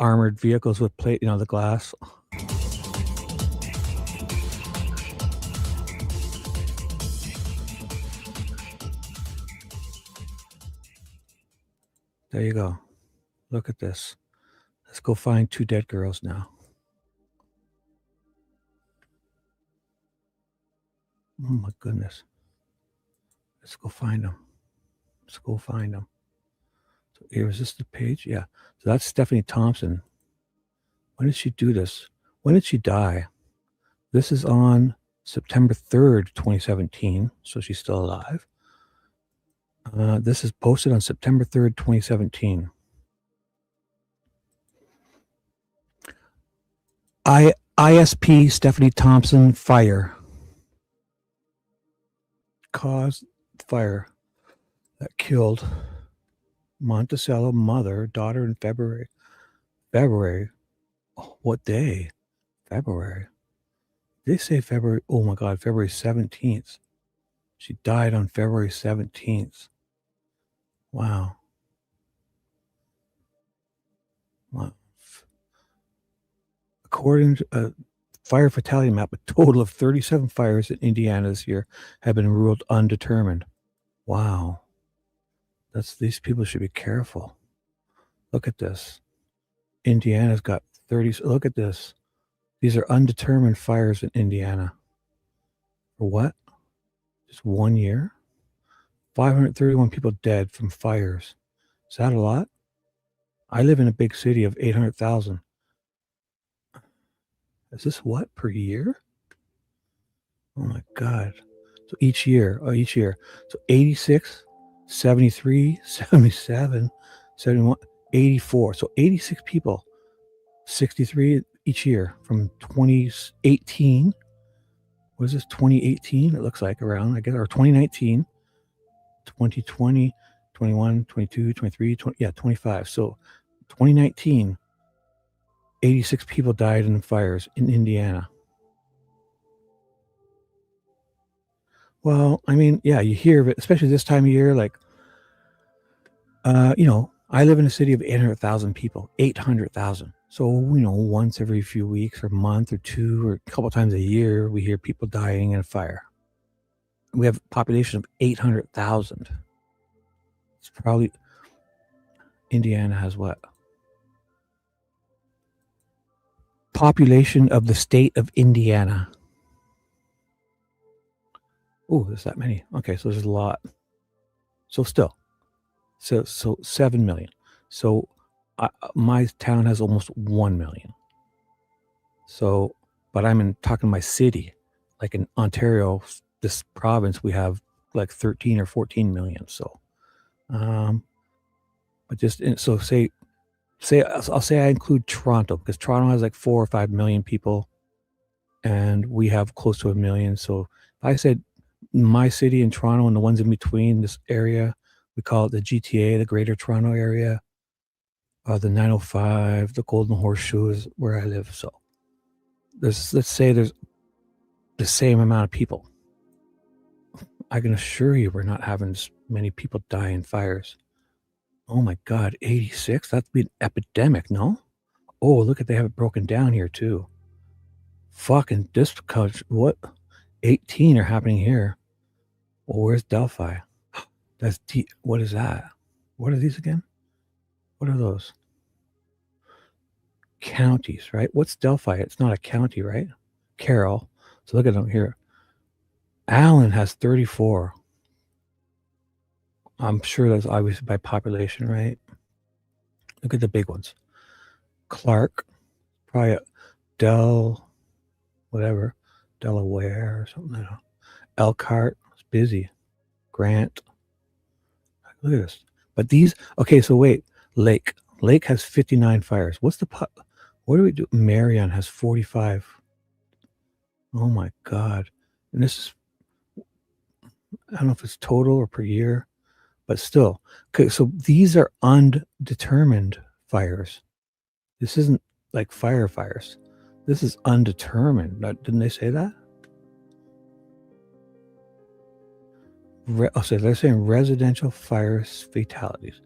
armored vehicles with plate, you know, the glass. There you go. Look at this. Let's go find 2 dead girls now. Oh my goodness. Let's go find them. Let's go find them. So here, is this the page? Yeah. So that's Stephanie Thompson. When did she do this? When did she die? This is on September 3rd, 2017. So she's still alive. This is posted on September 3rd, 2017. ISP Stephanie Thompson fire. Caused fire that killed Monticello mother, daughter in February. February. Oh, what day? February. They say February. Oh my God, February 17th. She died on February 17th. Wow. Wow. According to a fire fatality map, a total of 37 fires in Indiana this year have been ruled undetermined. Wow. These people should be careful. Look at this. Indiana's got 30. Look at this. These are undetermined fires in Indiana. For what? Just 1 year? 531 people dead from fires. Is that a lot? I live in a big city of 800,000. Is this what, per year? Oh my God. So each year. So 86, 73, 77, 71, 84. So 86 people. 63 each year from 2018. What is this, 2018? It looks like around, I guess, or 2019. 2020, 21, 22, 23, 20, yeah, 25. So 2019, 86 people died in fires in Indiana. Well, I mean, yeah, you hear of it, especially this time of year. Like, you know, I live in a city of 800,000 people, 800,000. So, you know, once every few weeks or a month or two or a couple times a year, we hear people dying in a fire. We have a population of 800,000. It's probably, Indiana has what? Population of the state of Indiana. Oh, there's that many. Okay, so there's a lot. So still, so 7 million. So my town has almost 1 million. So, but I'm talking my city, like in Ontario, this province, we have like 13 or 14 million. So, but just, so I'll say I include Toronto because Toronto has like 4 or 5 million people. and we have close to 1 million. So if I said my city in Toronto and the ones in between this area, we call it the GTA, the Greater Toronto Area, the 905, the Golden Horseshoe is where I live. So let's say there's the same amount of people. I can assure you we're not having as many people die in fires. Oh my God, 86? That'd be an epidemic, no? Oh, look at, they have it broken down here too. Fucking this country, what? 18 are happening here. Well, where's Delphi? That's what is that? What are these again? What are those? Counties, right? What's Delphi? It's not a county, right? Carroll. So look at them here. Allen has 34. I'm sure that's obviously by population, right? Look at the big ones. Clark, probably whatever, Delaware or something. I don't know. Elkhart, it's busy. Grant. Look at this. But these, okay, so wait. Lake has 59 fires. What's the what do we do? Marion has 45. Oh my God. And this is, I don't know if it's total or per year, but still. Okay, so these are undetermined fires. This isn't like fires. This is undetermined. Didn't they say that? So they're saying residential fires fatalities.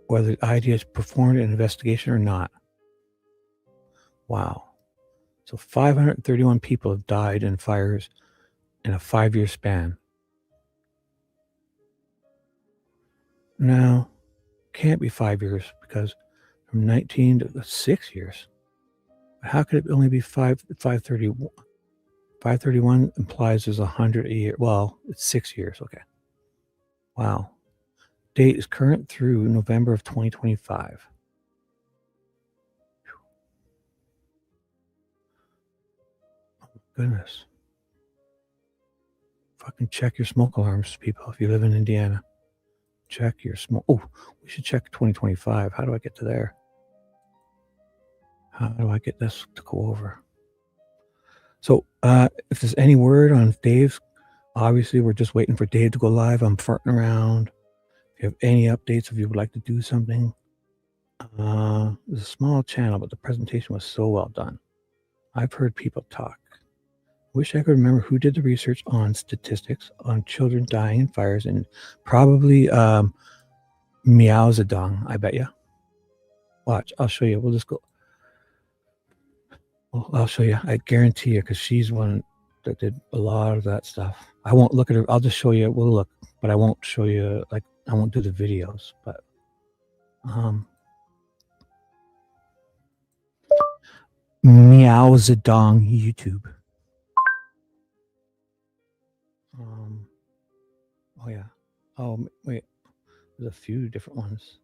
Whether the idea is performed an investigation or not. Wow. So 531 people have died in fires in a 5-year span. Now, can't be 5 years because from 19 to 6 years. How could it only be 531? 531 implies there's 100 a year. Well, it's 6 years. Okay. Wow. Date is current through November of 2025. Oh, goodness. Fucking check your smoke alarms, people. If you live in Indiana, check your smoke. Oh, we should check 2025. How do I get to there? How do I get this to go over? So if there's any word on Dave's, obviously we're just waiting for Dave to go live. I'm farting around. If you have any updates, if you would like to do something, it's a small channel, but the presentation was so well done. I've heard people talk. Wish I could remember who did the research on statistics on children dying in fires, and probably Miao Zedong, I bet you. Watch, I'll show you. We'll just go. Well, I'll show you. I guarantee you, because she's one that did a lot of that stuff. I won't look at her. I'll just show you. We'll look, but I won't show you, like, I won't do the videos. But Miao Zedong YouTube. Oh yeah. Oh wait, there's a few different ones.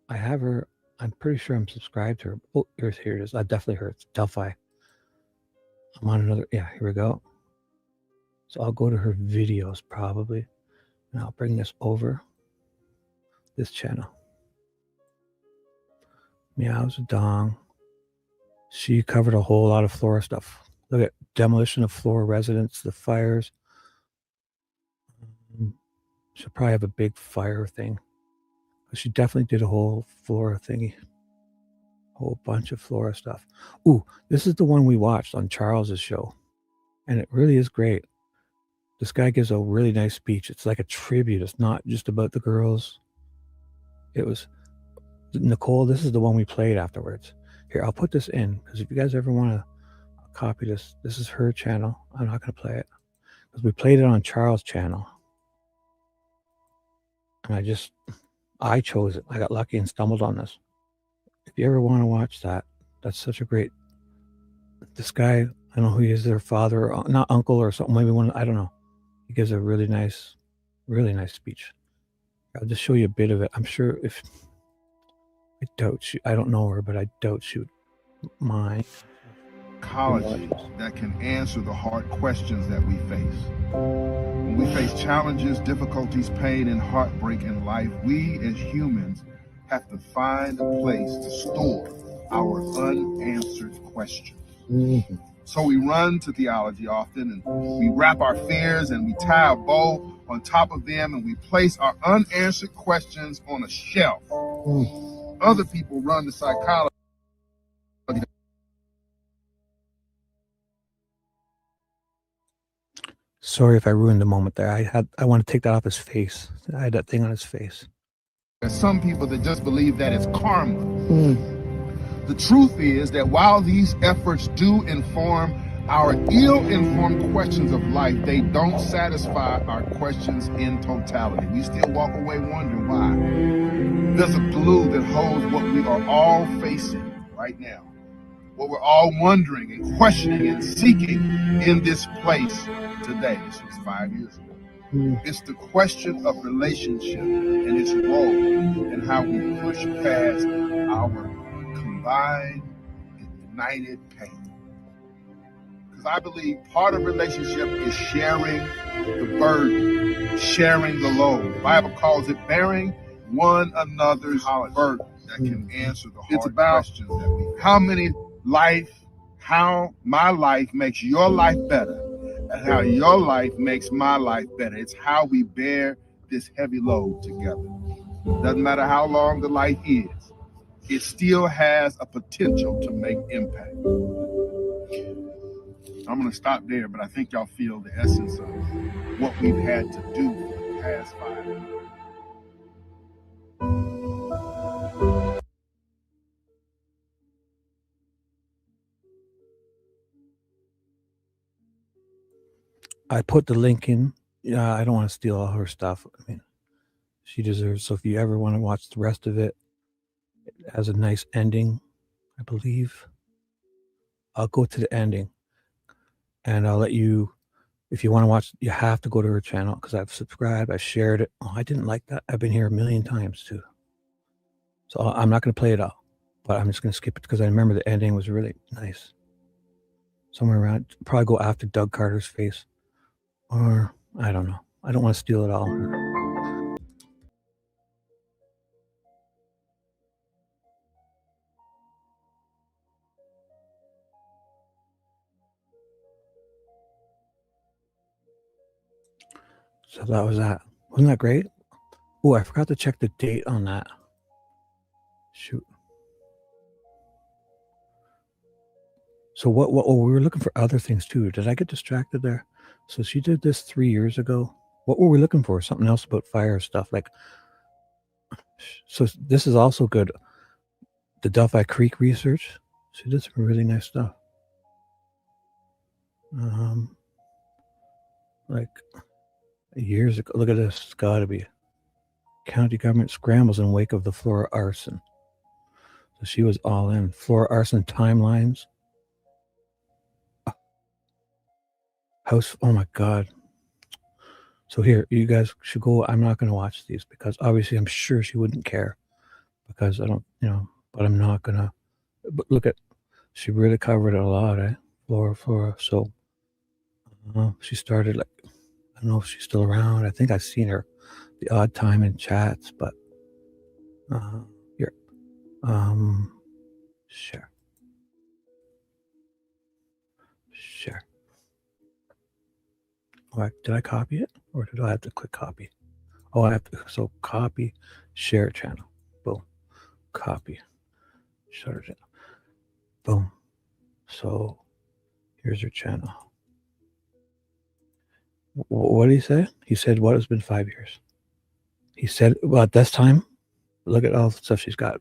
I have her. I'm pretty sure I'm subscribed to her. Oh, here it is. I definitely heard it's Delphi. I'm on another. Yeah, here we go. So I'll go to her videos probably, and I'll bring this over this channel. Miao Zedong. She covered a whole lot of Florida stuff. Look at demolition of Florida residents, the fires. She'll probably have a big fire thing. She definitely did a whole Florida thingy. Whole bunch of Florida stuff. Ooh, this is the one we watched on Charles's show. And it really is great. This guy gives a really nice speech. It's like a tribute. It's not just about the girls. It was Nicole. This is the one we played afterwards. Here, I'll put this in, because if you guys ever want to copy this, this is her channel. I'm not going to play it because we played it on Charles' channel. And I chose it. I got lucky and stumbled on this. If you ever want to watch that, that's such a great, this guy, I don't know who he is, their father, or not uncle or something, maybe one, I don't know. He gives a really nice speech. I'll just show you a bit of it. I'm sure if, I don't know her, but I doubt she would mind. Colleges that can answer the hard questions that we face. When we face challenges, difficulties, pain, and heartbreak in life, we as humans have to find a place to store our unanswered questions. So we run to theology often, and we wrap our fears and we tie a bow on top of them, and we place our unanswered questions on a shelf. Other people run to psychology. Sorry if I ruined the moment there. I want to take that off his face. I had that thing on his face. There's some people that just believe that it's karma. The truth is that while these efforts do inform our ill-informed questions of life, they don't satisfy our questions in totality. We still walk away wondering why. There's a glue that holds what we are all facing right now, what we're all wondering and questioning and seeking in this place today. This was 5 years ago. It's the question of relationship and its role and how we push past our combined and united pain. Because I believe part of relationship is sharing the burden, sharing the load. The Bible calls it bearing one another's burden. That can answer the hard questions that we face. How my life makes your life better, and how your life makes my life better. It's how we bear this heavy load together. Doesn't matter how long the life is, it still has a potential to make impact. I'm going to stop there, but I think y'all feel the essence of what we've had to do for the past 5 years. I put the link in. Yeah, I don't want to steal all her stuff. I mean, she deserves. So if you ever want to watch the rest of it, it has a nice ending, I believe. I'll go to the ending, and I'll let you. If you want to watch, you have to go to her channel because I've subscribed. I shared it. Oh, I didn't like that. I've been here a million times too. So I'm not going to play it all, but I'm just going to skip it because I remember the ending was really nice. Somewhere around, probably go after Doug Carter's face. Or, I don't know. I don't want to steal it all. So that was that. Wasn't that great? Oh, I forgot to check the date on that. Shoot. So what we were looking for other things too. Did I get distracted there? So she did this 3 years ago. What were we looking for? Something else about fire stuff. Like, so this is also good. The Delphi Creek research. She did some really nice stuff. Like years ago. Look at this. It's got to be. County government scrambles in wake of the Flora arson. So she was all in. Flora arson timelines. House. Oh my God. So here, you guys should go. I'm not going to watch these because obviously I'm sure she wouldn't care because I don't, but I'm not going to. But look at, she really covered it a lot, eh? Flora. So she started like, I don't know if she's still around. I think I've seen her the odd time in chats, but here. Share. Did I copy it or did I have to click copy? Oh, I have to. So copy, share channel. Boom. Copy. Share channel. Boom. So here's your channel. What did he say? He said, what has been 5 years? He said, well, at this time, look at all the stuff she's got.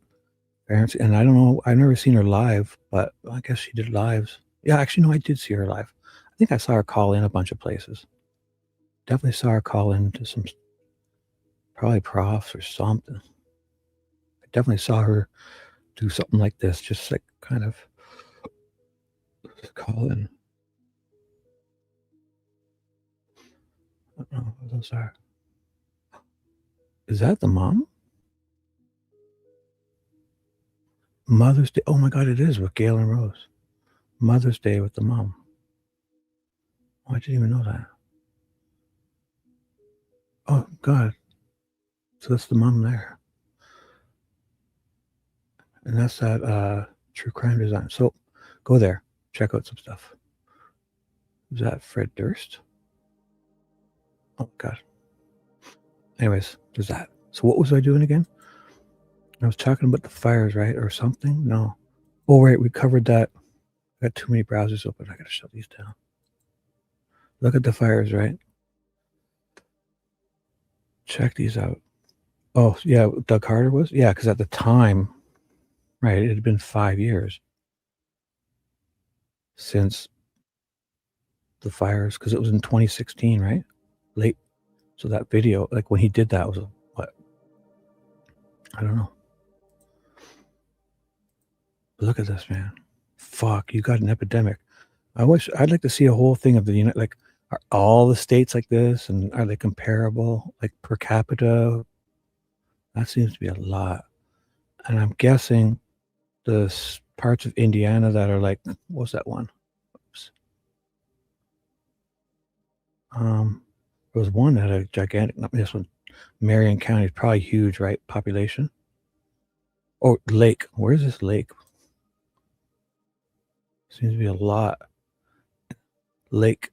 Parents, and I don't know, I've never seen her live, but I guess she did lives. Yeah, actually, no, I did see her live. I think I saw her call in a bunch of places. Definitely saw her call in to some, probably profs or something. I definitely saw her do something like this, just like kind of call in. I don't know what those are. Is that the mom? Mother's Day. Oh my God, it is with Gail and Rose. Mother's Day with the mom. Oh, I didn't even know that. Oh God. So that's the mom there. And that's that True crime design. So go there, check out some stuff. Is that Fred Durst? Oh God. Anyways, there's that. So what was I doing again? I was talking about the fires, right? Or something? No. Oh, right. We covered that. I got too many browsers open. I got to shut these down. Look at the fires, right? Check these out. Oh, yeah. Doug Carter was? Yeah, because at the time, right, it had been 5 years since the fires, because it was in 2016, right? Late. So that video, like when he did that, was what? I don't know. Look at this, man. Fuck, you got an epidemic. I'd like to see a whole thing of the like, are all the states like this, and are they comparable, like per capita? That seems to be a lot. And I'm guessing the parts of Indiana that are like, what's that one? Oops. There was one that had a gigantic, not this one, Marion County is probably huge, right? Population. Oh, lake. Where's this lake? Seems to be a lot. Lake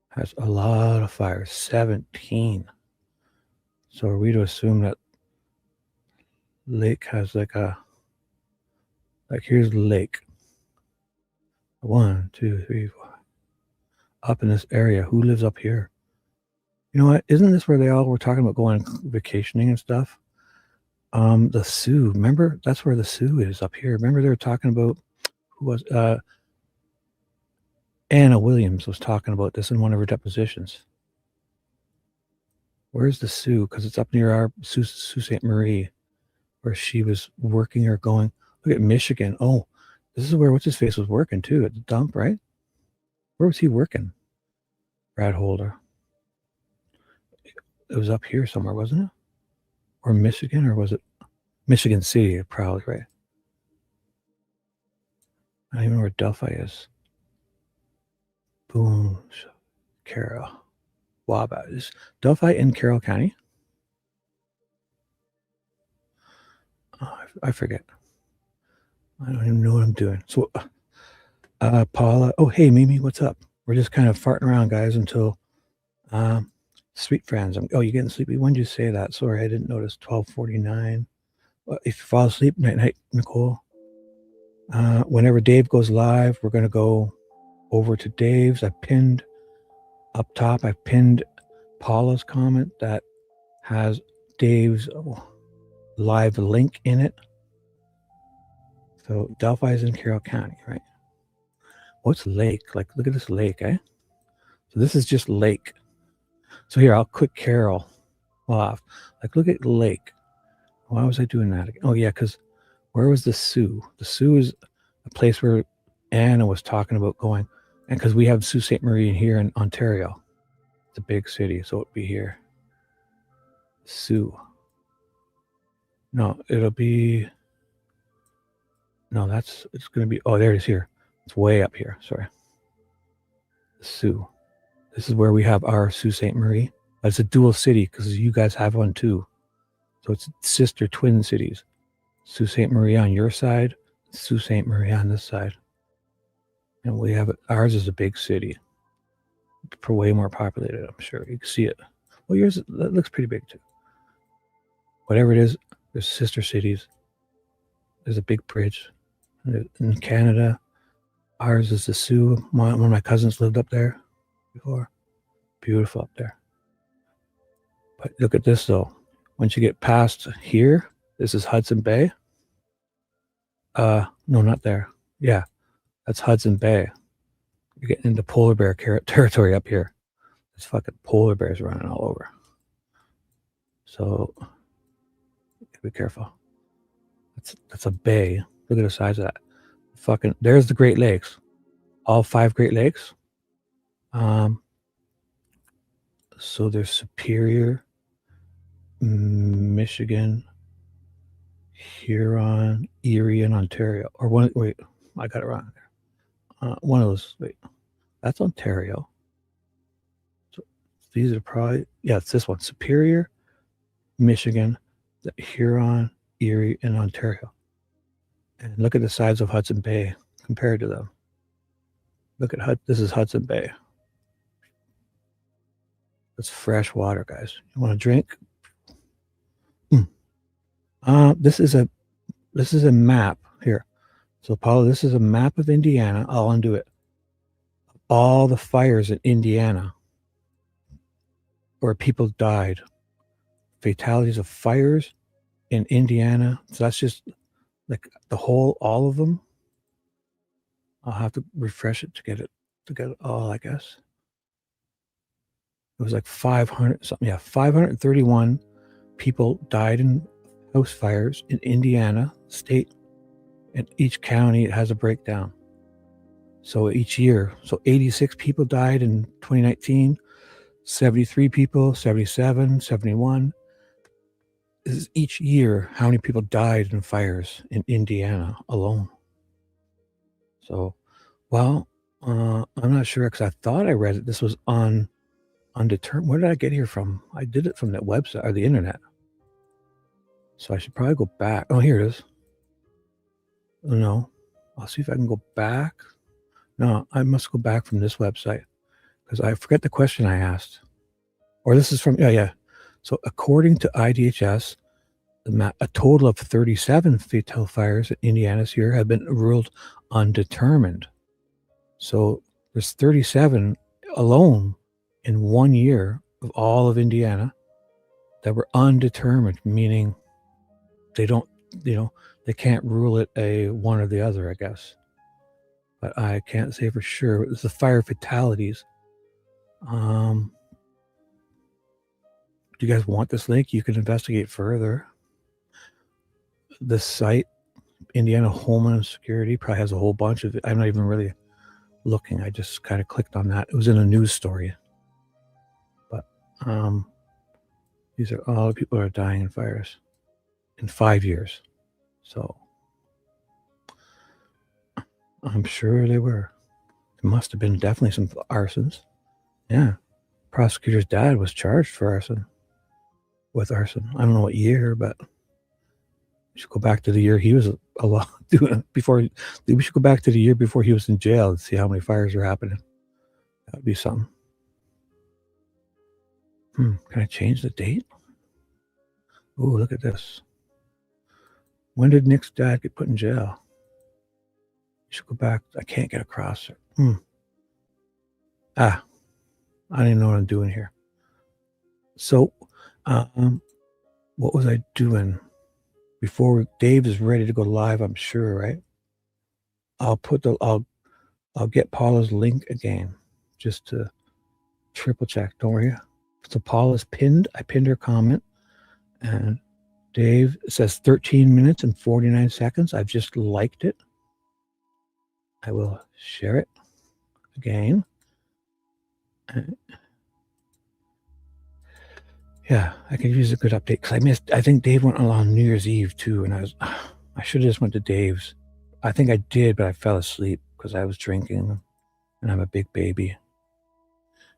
has a lot of fires, 17. So are we to assume that lake has like here's the lake. 1, 2, 3, 4. Up in this area. Who lives up here? You know what? Isn't this where they all were talking about going vacationing and stuff? The Sioux. Remember? That's where the Sioux is, up here. Remember they were talking about, who was Anna Williams was talking about this in one of her depositions. Where's the Sioux? Because it's up near our Sault Ste. Marie, where she was working or going. Look at Michigan. Oh, this is where what's-his-face was working too, at the dump, right? Where was he working? Brad Holder. It was up here somewhere, wasn't it? Or Michigan, or was it Michigan City? Probably, right? I don't even know where Delphi is. Boom. Carroll. Wabash. Is Delphi in Carroll County? Oh, I forget. I don't even know what I'm doing. So, Paula. Oh, hey, Mimi, what's up? We're just kind of farting around, guys, until sweet friends. Oh, you getting sleepy? When did you say that? Sorry, I didn't notice. 12:49. If you fall asleep, night, Nicole. Whenever Dave goes live, we're going to go over to Dave's. I pinned up top, I pinned Paula's comment that has Dave's live link in it. So Delphi's in Carroll County, right? What's lake? Like, look at this lake, eh? So this is just lake. So here, I'll click Carroll off. Like, look at lake. Why was I doing that again? Oh, yeah, because where was the Sioux? The Sioux is a place where Anna was talking about going. And because we have Sault Ste. Marie here in Ontario. It's a big city, so it'd be here. Sioux. No, it'll be... No, it's going to be... Oh, there it is here. It's way up here. Sorry. Sioux. This is where we have our Sault Ste. Marie. It's a dual city because you guys have one too. So it's sister twin cities. Sault Ste. Marie on your side, Sault Ste. Marie on this side. And we have it. Ours is a big city. Way more populated, I'm sure. You can see it. Well, yours that looks pretty big too. Whatever it is, there's sister cities. There's a big bridge. In Canada, ours is the Sioux. One of my cousins lived up there before. Beautiful up there. But look at this though. Once you get past here, this is Hudson Bay. No, not there. Yeah, that's Hudson Bay. You're getting into polar bear territory up here. There's fucking polar bears running all over. So be careful. That's a bay. Look at the size of that. Fucking there's the Great Lakes. All 5 Great Lakes. So there's Superior, Michigan, Huron, Erie, and Ontario. Or one. Wait, I got it wrong. One of those. Wait, that's Ontario. So these are probably it's this one. Superior, Michigan, Huron, Erie, and Ontario. And look at the size of Hudson Bay compared to them. Look at this is Hudson Bay. It's fresh water, guys. You want to drink? This is a map here. So Paula, this is a map of Indiana. I'll undo it. All the fires in Indiana where people died. Fatalities of fires in Indiana. So that's just like all of them. I'll have to refresh it to get it all, I guess. It was like 500 something. Yeah, 531 people died in house fires in Indiana state. And each county, it has a breakdown. So each year, so 86 people died in 2019, 73 people, 77, 71. This is each year how many people died in fires in Indiana alone. So, well, I'm not sure because I thought I read it. This was undetermined. Where did I get here from? I did it from that website or the internet. So I should probably go back. Oh, here it is. Oh, no, I'll see if I can go back. No, I must go back from this website because I forget the question I asked. Or this is from, yeah. So according to IDHS, a total of 37 fatal fires in Indiana this year have been ruled undetermined. So there's 37 alone in 1 year of all of Indiana that were undetermined, meaning they don't, they can't rule it a one or the other, I guess. But I can't say for sure. It's the fire fatalities. Do you guys want this link? You can investigate further. This site, Indiana Homeland Security, probably has a whole bunch of it. I'm not even really looking. I just kind of clicked on that. It was in a news story. But these are all the people who are dying in fires in 5 years. So I'm sure they were. There must have been definitely some arsons. Yeah. Prosecutor's dad was charged for arson. With arson. I don't know what year, but we should go back to the year he was doing it before. We should go back to the year before he was in jail and see how many fires were happening. That would be something. Can I change the date? Oh, look at this. When did Nick's dad get put in jail? You should go back. I can't get across it. I don't even know what I'm doing here. So, what was I doing before Dave is ready to go live? I'm sure, right? I'll get Paula's link again, just to triple check. Don't worry. So Paula's pinned. I pinned her comment, and Dave says 13 minutes and 49 seconds. I've just liked it. I will share it again. Yeah, I could use a good update because I think Dave went on New Year's Eve too, and I should have just went to Dave's. I think I did, but I fell asleep because I was drinking, and I'm a big baby.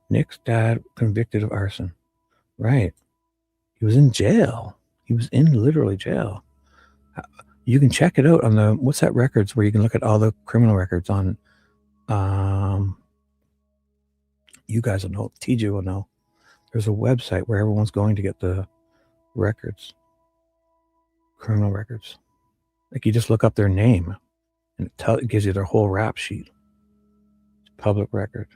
Nick's dad convicted of arson. Right. He was in jail. He was in literally jail. You can check it out on the, what's that records where you can look at all the criminal records on, you guys will know, TJ will know. There's a website where everyone's going to get the records, criminal records. Like you just look up their name and it gives you their whole rap sheet. It's public record.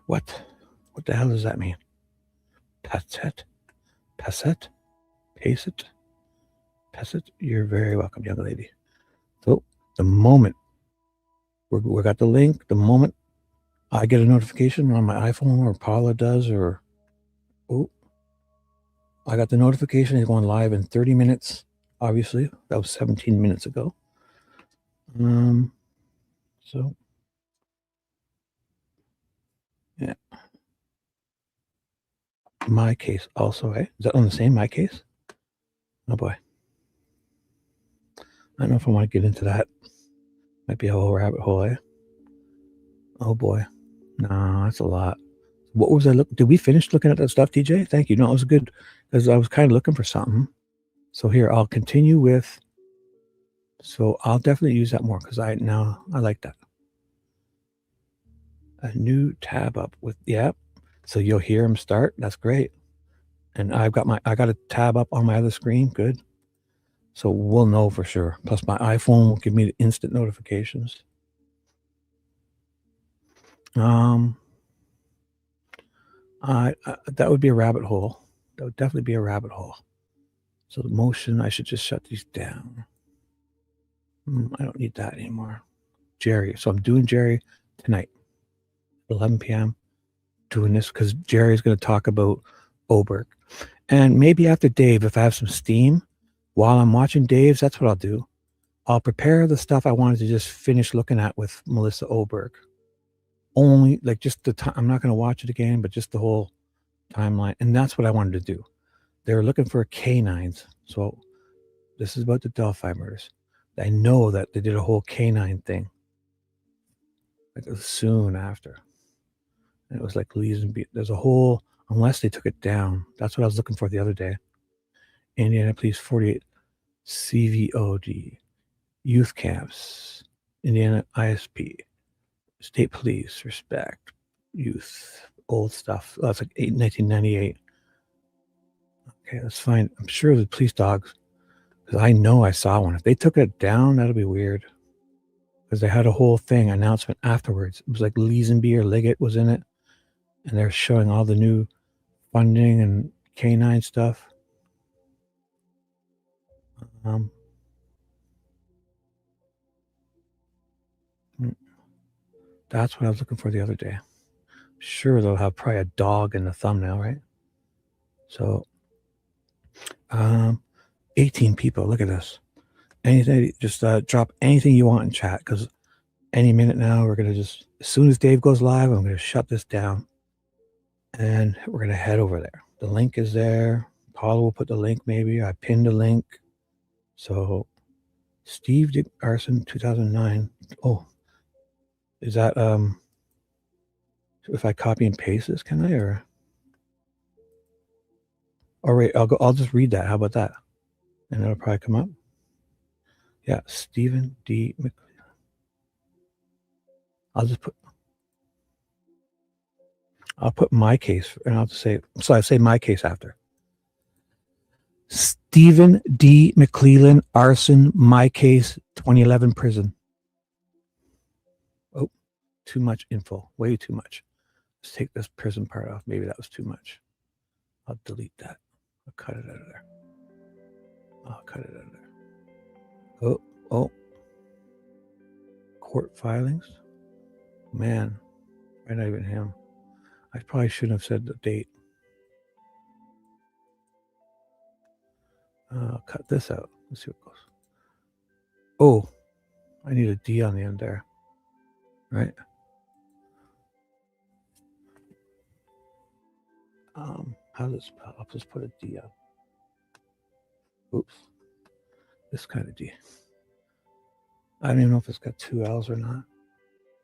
What the hell does that mean? Passet? You're very welcome, young lady. So the moment we got the link, the moment I get a notification on my iPhone or Paula does, or I got the notification he's going live in 30 minutes. Obviously, that was 17 minutes ago. So yeah. My case also, eh? Is that on the same my case? Oh boy. I don't know if I want to get into that. Might be a whole rabbit hole, eh? Oh boy. No, that's a lot. What was I looking? Did we finish looking at that stuff, TJ? Thank you. No, it was good because I was kind of looking for something. So here, I'll continue with, so I'll definitely use that more because I like that. A new tab up with, yep. So you'll hear him start. That's great. And I got a tab up on my other screen. Good. So we'll know for sure. Plus my iPhone will give me the instant notifications. That would be a rabbit hole. That would definitely be a rabbit hole. So the motion, I should just shut these down. I don't need that anymore. Jerry. So I'm doing Jerry tonight, 11 p.m. doing this because Jerry's going to talk about Oberg. And maybe after Dave, if I have some steam, while I'm watching Dave's, that's what I'll do. I'll prepare the stuff I wanted to just finish looking at with Melissa Oberg. Only like just the time. I'm not going to watch it again, but just the whole timeline. And that's what I wanted to do. They were looking for canines. So this is about the Delphi murders. I know that they did a whole canine thing. Like it was soon after. And it was like there's a whole, unless they took it down. That's what I was looking for the other day. Indiana Police 48 CVOD, youth camps, Indiana ISP, state police, respect, youth, old stuff. Oh, that's like 1998. Okay, that's fine. I'm sure the police dogs, because I know I saw one. If they took it down, that'll be weird. Because they had a whole thing, announcement afterwards. It was like Leesenby or Liggett was in it. And they're showing all the new funding and canine stuff. That's what I was looking for the other day. Sure, they'll have probably a dog in the thumbnail, right? So, 18 people. Look at this. Anything, just drop anything you want in chat because any minute now we're gonna just, as soon as Dave goes live, I'm gonna shut this down and we're gonna head over there. The link is there. Paula will put the link. Maybe I pinned a link. So, Steve Dick Arson 2009. Oh, is that if I copy and paste this, can I or? All right, I'll just read that. How about that? And it'll probably come up. Yeah, Stephen D. McLean. I'll put my case, and I'll just say, so I say my case after. Stephen D. McClellan, arson, my case, 2011 prison. Oh, too much info, way too much. Let's take this prison part off. Maybe that was too much. I'll delete that. I'll cut it out of there. Oh. Court filings. Man, why not even him? I probably shouldn't have said the date. I'll cut this out. Let's see what goes. Oh, I need a D on the end there. Right? How does it spell? I'll just put a D on. Oops. This kind of D. I don't even know if it's got 2 L's or not.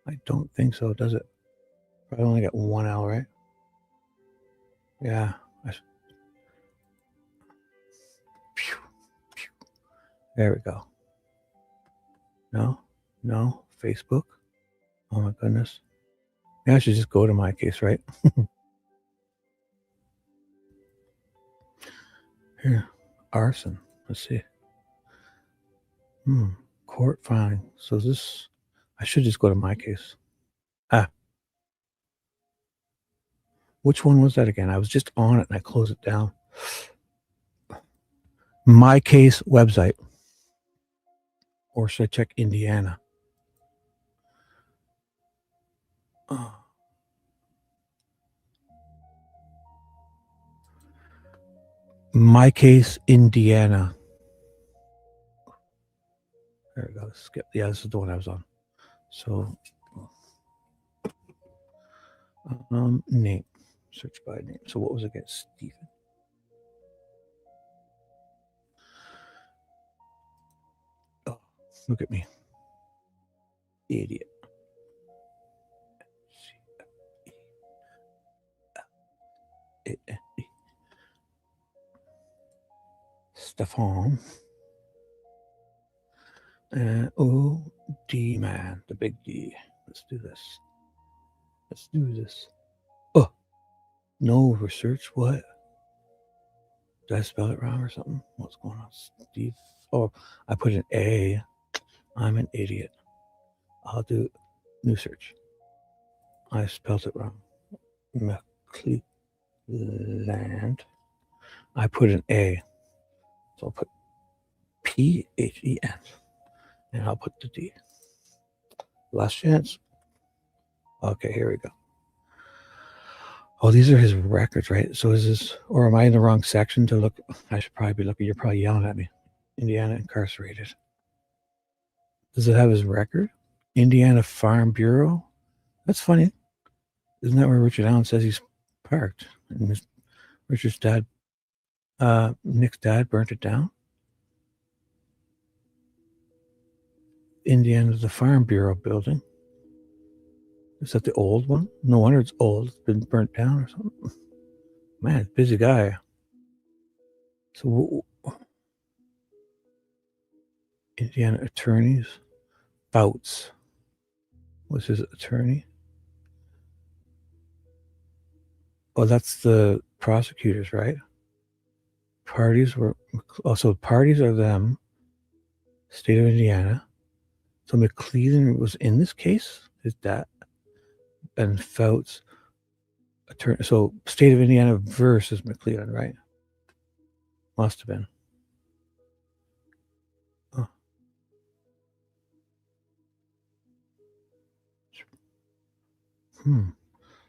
I don't think so, does it? I only got 1 L, right? Yeah. There we go. No, Facebook. Oh my goodness. Yeah, I should just go to my case, right? Here, arson. Let's see. Court filing. So this, I should just go to my case. Which one was that again? I was just on it and I closed it down. My case website. Or should I check Indiana? My case, Indiana. There we go. Skip. Yeah, this is the one I was on. So, name. Search by name. So what was it against? Stephen. Oh, look at me. Idiot. Stefan. Oh, D man, the big D. Let's do this. Let's do this. Oh, no research. What? Did I spell it wrong or something? What's going on, Steve? Oh, I put an A. I'm an idiot. I'll do new search. I spelled it wrong. McClelland. I put an A. So I'll put PHEN. And I'll put the D. Last chance. Okay, here we go. Oh, these are his records, right? So is this, or am I in the wrong section to look? I should probably be looking. You're probably yelling at me. Indiana incarcerated. Does it have his record? Indiana Farm Bureau? That's funny. Isn't that where Richard Allen says he's parked? And Richard's dad, Nick's dad burnt it down? Indiana's the Farm Bureau building. Is that the old one? No wonder it's old. It's been burnt down or something. Man, busy guy. So, Indiana attorneys. Bouts was his attorney. Oh, that's the prosecutors, right? Parties were also parties are them. State of Indiana. So McClelland was in this case. Is that? And Fouts attorney. So state of Indiana versus McClelland, right? Must have been. Oh.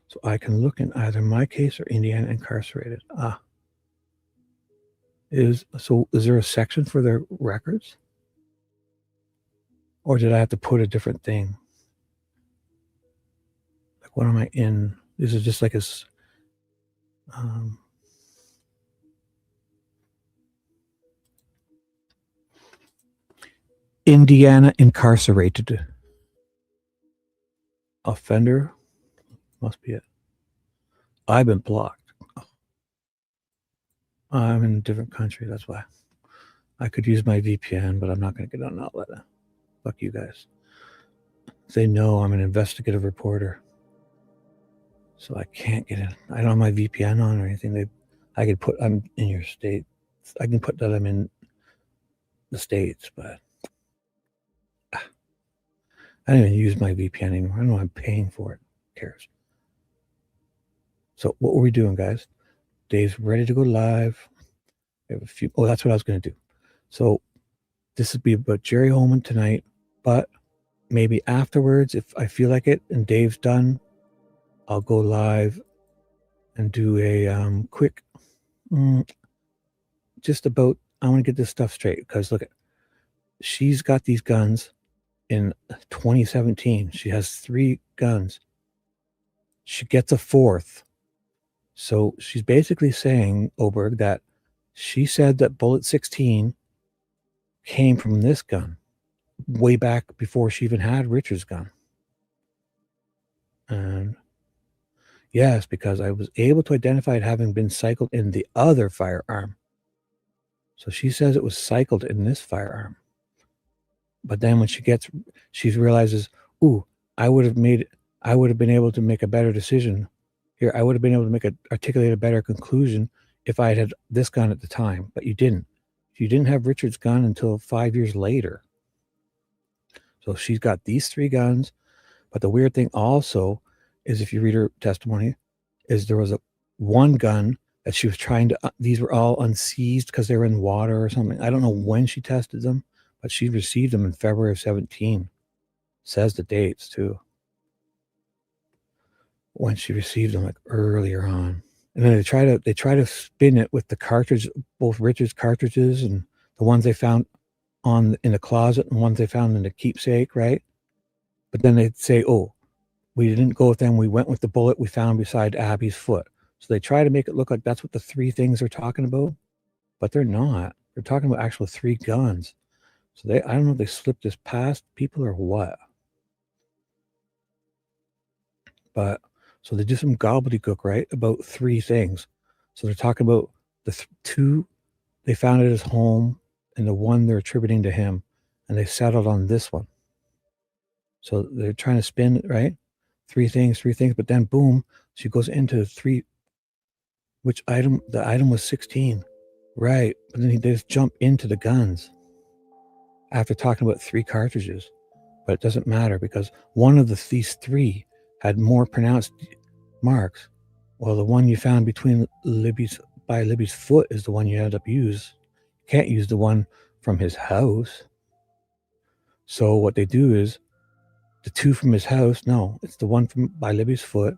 So I can look in either my case or Indiana incarcerated. Is there a section for their records? Or did I have to put a different thing? Like, what am I in? This is just like a Indiana incarcerated. Offender must be it. I've been blocked. I'm in a different country. That's why. I could use my VPN, but I'm not going to get on Outlet. Fuck you guys. They know I'm an investigative reporter. So I can't get in. I don't have my VPN on or anything. I could put, I'm in your state. I can put that I'm in the States, but I don't even use my VPN anymore. I know I'm paying for it. Who cares? So what were we doing, guys? Dave's ready to go live. We have a few. Oh, that's what I was going to do. So this would be about Jerry Holman tonight, but maybe afterwards, if I feel like it and Dave's done, I'll go live and do a quick, just about, I want to get this stuff straight because look, she's got these guns in 2017. She has 3 guns. She gets a 4th. So she's basically saying, Oberg, that she said that bullet 16 came from this gun way back before she even had Richard's gun. And yes, because I was able to identify it having been cycled in the other firearm. So she says it was cycled in this firearm. But then when she realizes, ooh, I would have been able to make a better decision here. I would have been able to articulate a better conclusion if I had this gun at the time, but you didn't. You didn't have Richard's gun until 5 years later. So she's got these 3 guns. But the weird thing also is, if you read her testimony, is there was one gun that she was trying to, these were all unseized because they were in water or something. I don't know when she tested them, but she received them in February of 17. Says the dates too. When she received them, like earlier on. And then they try to spin it with the cartridge, both Richard's cartridges and the ones they found in the closet and ones they found in the keepsake, right? But then they'd say, oh, we didn't go with them. We went with the bullet we found beside Abby's foot. So they try to make it look like that's what the 3 things they're talking about, but they're not. They're talking about actual 3 guns. So I don't know if they slipped this past people or what. But so they do some gobbledygook, right, about 3 things. So they're talking about the 2 they found it at his home, and the one they're attributing to him, and they settled on this one. So they're trying to spin it, right? Three things, but then boom, she goes into 3. Which item? The item was 16. Right. But then they just jump into the guns after talking about 3 cartridges. But it doesn't matter because one of these 3 had more pronounced marks. Well, the one you found between by Libby's foot is the one you ended up use. You can't use the one from his house. So what they do is the 2 from his house. No, it's the one from by Libby's foot.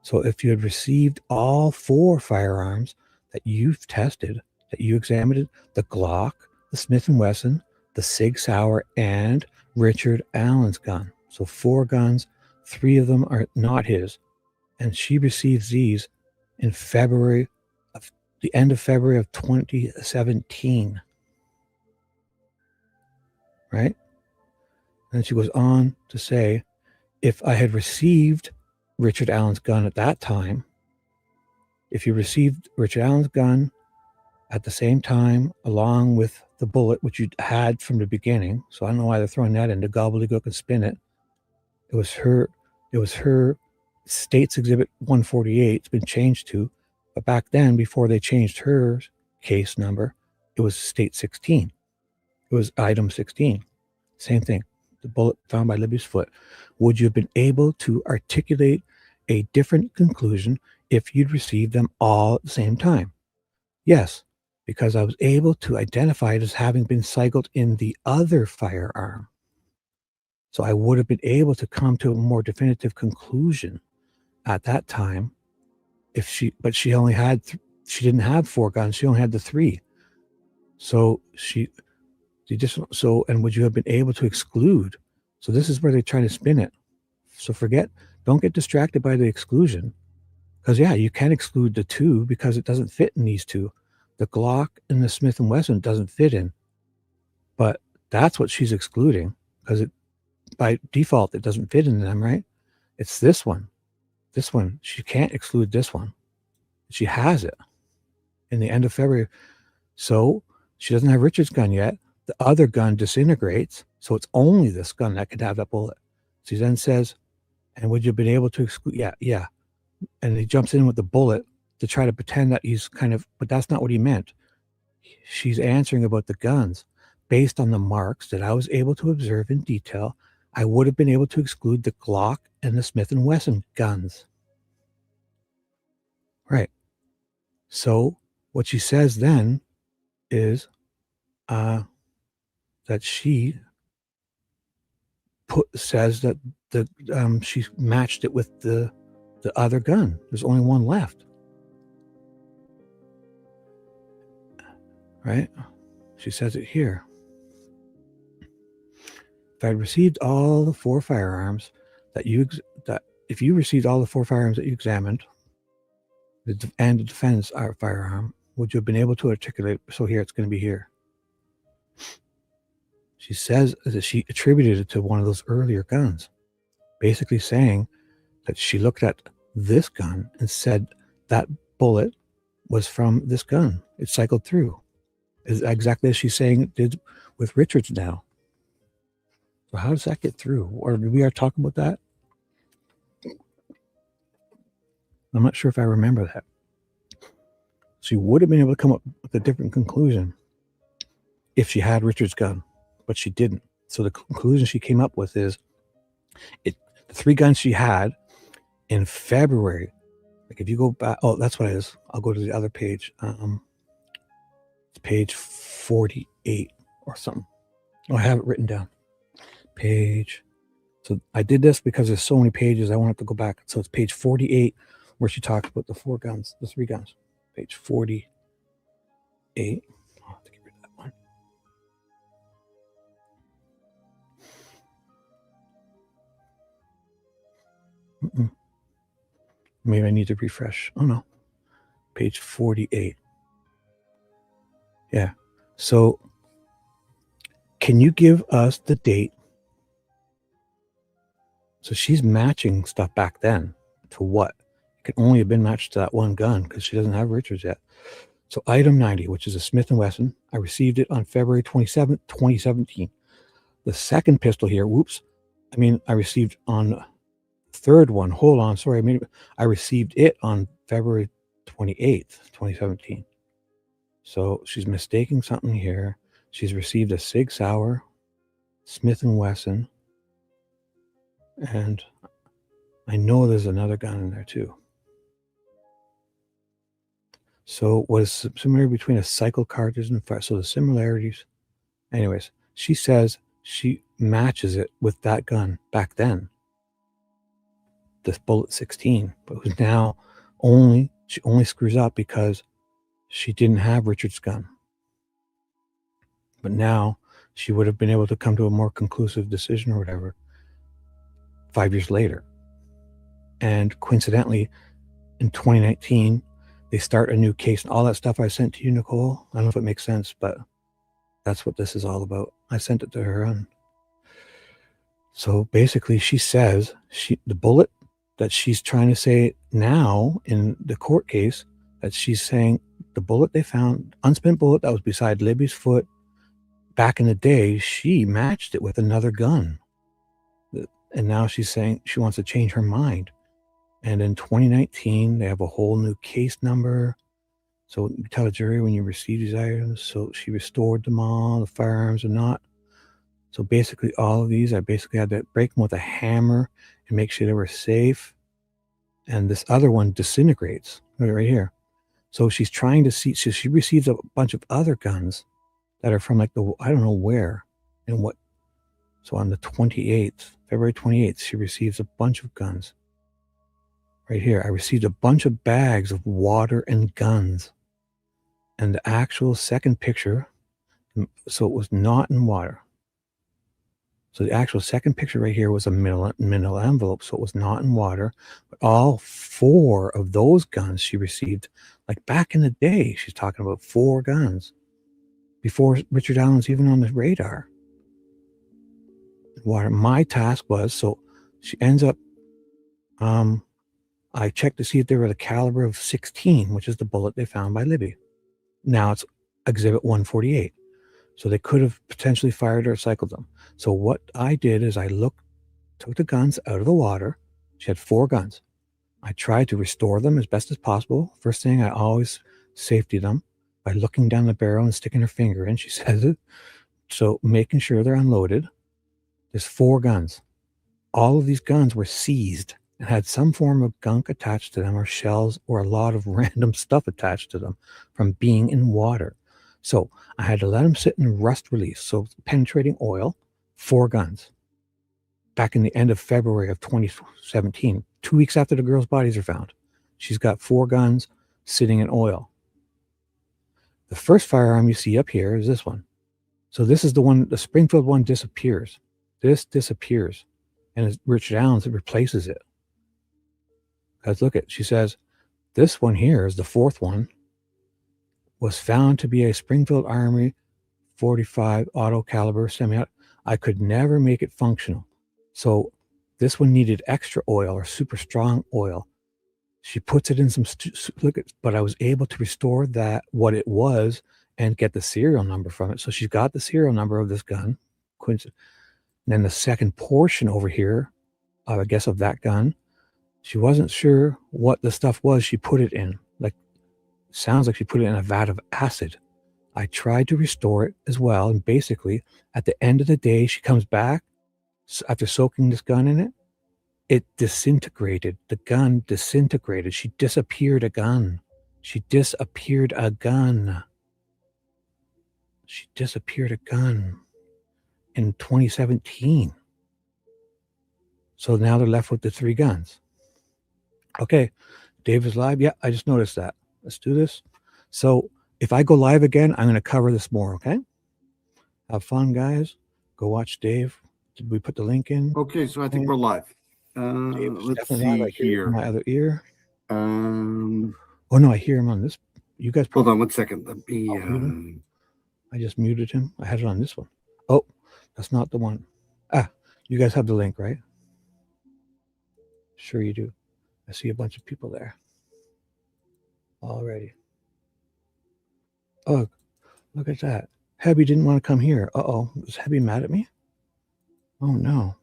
So if you had received all 4 firearms that you've tested, that you examined, the Glock, the Smith & Wesson, the Sig Sauer, and Richard Allen's gun. So 4 guns, 3 of them are not his. And she receives these in the end of February of 2017. Right? And she goes on to say, if I had received Richard Allen's gun at that time, if you received Richard Allen's gun at the same time, along with the bullet, which you had from the beginning, so I don't know why they're throwing that into gobbledygook and spin it. It was her States Exhibit 148. It's been changed to, but back then, before they changed her case number, it was State 16. It was item 16. Same thing. The bullet found by Libby's foot. Would you have been able to articulate a different conclusion if you'd received them all at the same time? Yes, because I was able to identify it as having been cycled in the other firearm. So I would have been able to come to a more definitive conclusion at that time but she only had, she didn't have 4 guns. She only had the 3. So and would you have been able to exclude? So this is where they're trying to spin it. So don't get distracted by the exclusion. Because yeah, you can exclude the 2 because it doesn't fit in these 2. The Glock and the Smith & Wesson doesn't fit in. But that's what she's excluding because by default, it doesn't fit in them, right? It's this one. This one, she can't exclude this one. She has it in the end of February. So she doesn't have Richard's gun yet. The other gun disintegrates. So it's only this gun that could have that bullet. She then says, and would you have been able to exclude? Yeah. And he jumps in with the bullet to try to pretend that he's but that's not what he meant. She's answering about the guns. Based on the marks that I was able to observe in detail, I would have been able to exclude the Glock and the Smith & Wesson guns. Right. So what she says then is that she says that she matched it with the other gun. There's only one left. Right? She says it here. If I received all the 4 firearms if you received all the 4 firearms that you examined, and the defense firearm, would you have been able to articulate? So here it's going to be here. She says that she attributed it to one of those earlier guns, basically saying that she looked at this gun and said that bullet was from this gun. It cycled through. Is exactly as she's saying it did with Richard's now. So how does that get through? Or did we talk about that? I'm not sure if I remember that. She would have been able to come up with a different conclusion if she had Richard's gun, but she didn't. So the conclusion she came up with is the 3 guns she had in February. Like if you go back, that's what it is. I'll go to the other page. It's page 48 or something. I have it written down. So I did this because there's so many pages. I wanted to go back. So it's page 48 where she talks about the 4 guns, the 3 guns. Page 48. I'll have to get rid of that one. Maybe I need to refresh. Oh no. Page 48. Yeah. So can you give us the date? So she's matching stuff back then to what? It could only have been matched to that one gun because she doesn't have Richard's yet. So item 90, which is a Smith & Wesson, I received it on February 27th, 2017. The second pistol here, I received on the third one. Hold on, sorry, I received it on February 28th, 2017. So she's mistaking something here. She's received a Sig Sauer, Smith & Wesson, and I know there's another gun in there too. So what is similar between a cycle cartridge and fire? So the similarities, anyways, she says she matches it with that gun back then, this bullet 16, but who's now she only screws up because she didn't have Richard's gun. But now she would have been able to come to a more conclusive decision or whatever 5 years later. And coincidentally, in 2019, they start a new case and all that stuff I sent to you, Nicole. I don't know if it makes sense, but that's what this is all about. I sent it to her. And so basically she says the bullet that she's trying to say now in the court case, that she's saying the bullet they found, unspent bullet that was beside Libby's foot back in the day, she matched it with another gun. And now she's saying she wants to change her mind. And in 2019, they have a whole new case number. So you tell the jury when you receive these items. So she restored them all, the firearms or not. So basically all of these, I basically had to break them with a hammer and make sure they were safe. And this other one disintegrates. Look right here. So she's trying to see, so she receives a bunch of other guns that are from like I don't know where and what. So on the 28th, February 28th, she receives a bunch of guns. Right here, I received a bunch of bags of water and guns. And the actual second picture, so it was not in water. So the actual second picture right here was a manila envelope, so it was not in water. But all 4 of those guns she received, like back in the day, she's talking about 4 guns before Richard Allen's even on the radar. Water. My task was, so she ends up, I checked to see if they were the caliber of 16, which is the bullet they found by Libby. Now it's Exhibit 148. So they could have potentially fired or cycled them. So what I did is I took the guns out of the water. She had 4 guns. I tried to restore them as best as possible. First thing, I always safety them by looking down the barrel and sticking her finger in. She says it. So making sure they're unloaded. There's 4 guns. All of these guns were seized and had some form of gunk attached to them or shells or a lot of random stuff attached to them from being in water. So I had to let them sit in rust release. So penetrating oil, 4 guns. Back in the end of February of 2017, 2 weeks after the girls' bodies are found, she's got 4 guns sitting in oil. The first firearm you see up here is this one. So this is the one, the Springfield one disappears. This disappears. And it's Richard Allen's that replaces it. Because look at, she says, this one here is the 4th one, was found to be a Springfield Armory 45 auto caliber semi-auto. I could never make it functional. So this one needed extra oil or super strong oil. She puts it in some, but I was able to restore that, what it was, and get the serial number from it. So she's got the serial number of this gun. And then the second portion over here, I guess, of that gun, she wasn't sure what the stuff was she put it in. Like, sounds like she put it in a vat of acid. I tried to restore it as well. And basically, at the end of the day, she comes back after soaking this gun in it. It disintegrated. The gun disintegrated. She disappeared a gun. She disappeared a gun. She disappeared a gun in 2017. So now they're left with the 3 guns. Okay, Dave is live. Yeah, I just noticed that. Let's do this. So if I go live again, I'm going to cover this more, okay? Have fun, guys. Go watch Dave. Did we put the link in? Okay, so I think we're live. Let's see here. My other ear. Oh, no, I hear him on this. You guys. Hold on 1 second. Let me. I just muted him. I had it on this one. Oh, that's not the one. Ah, you guys have the link, right? Sure you do. I see a bunch of people there already. Ugh, look at that. Hebby didn't want to come here. Uh-oh, is Hebby mad at me? Oh no,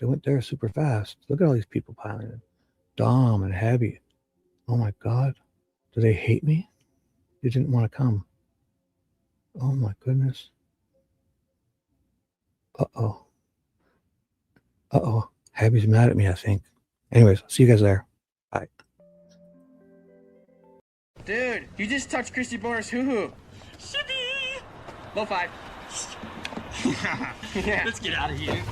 they went there super fast. Look at all these people piling in. Dom and Hebby. Oh my God, do they hate me? They didn't want to come. Oh my goodness. Uh-oh. Uh-oh, Hebby's mad at me, I think. Anyways, see you guys there. Bye. Dude, you just touched Christy Boner's hoo-hoo. Shibby! Low five. Yeah. Let's get out of here.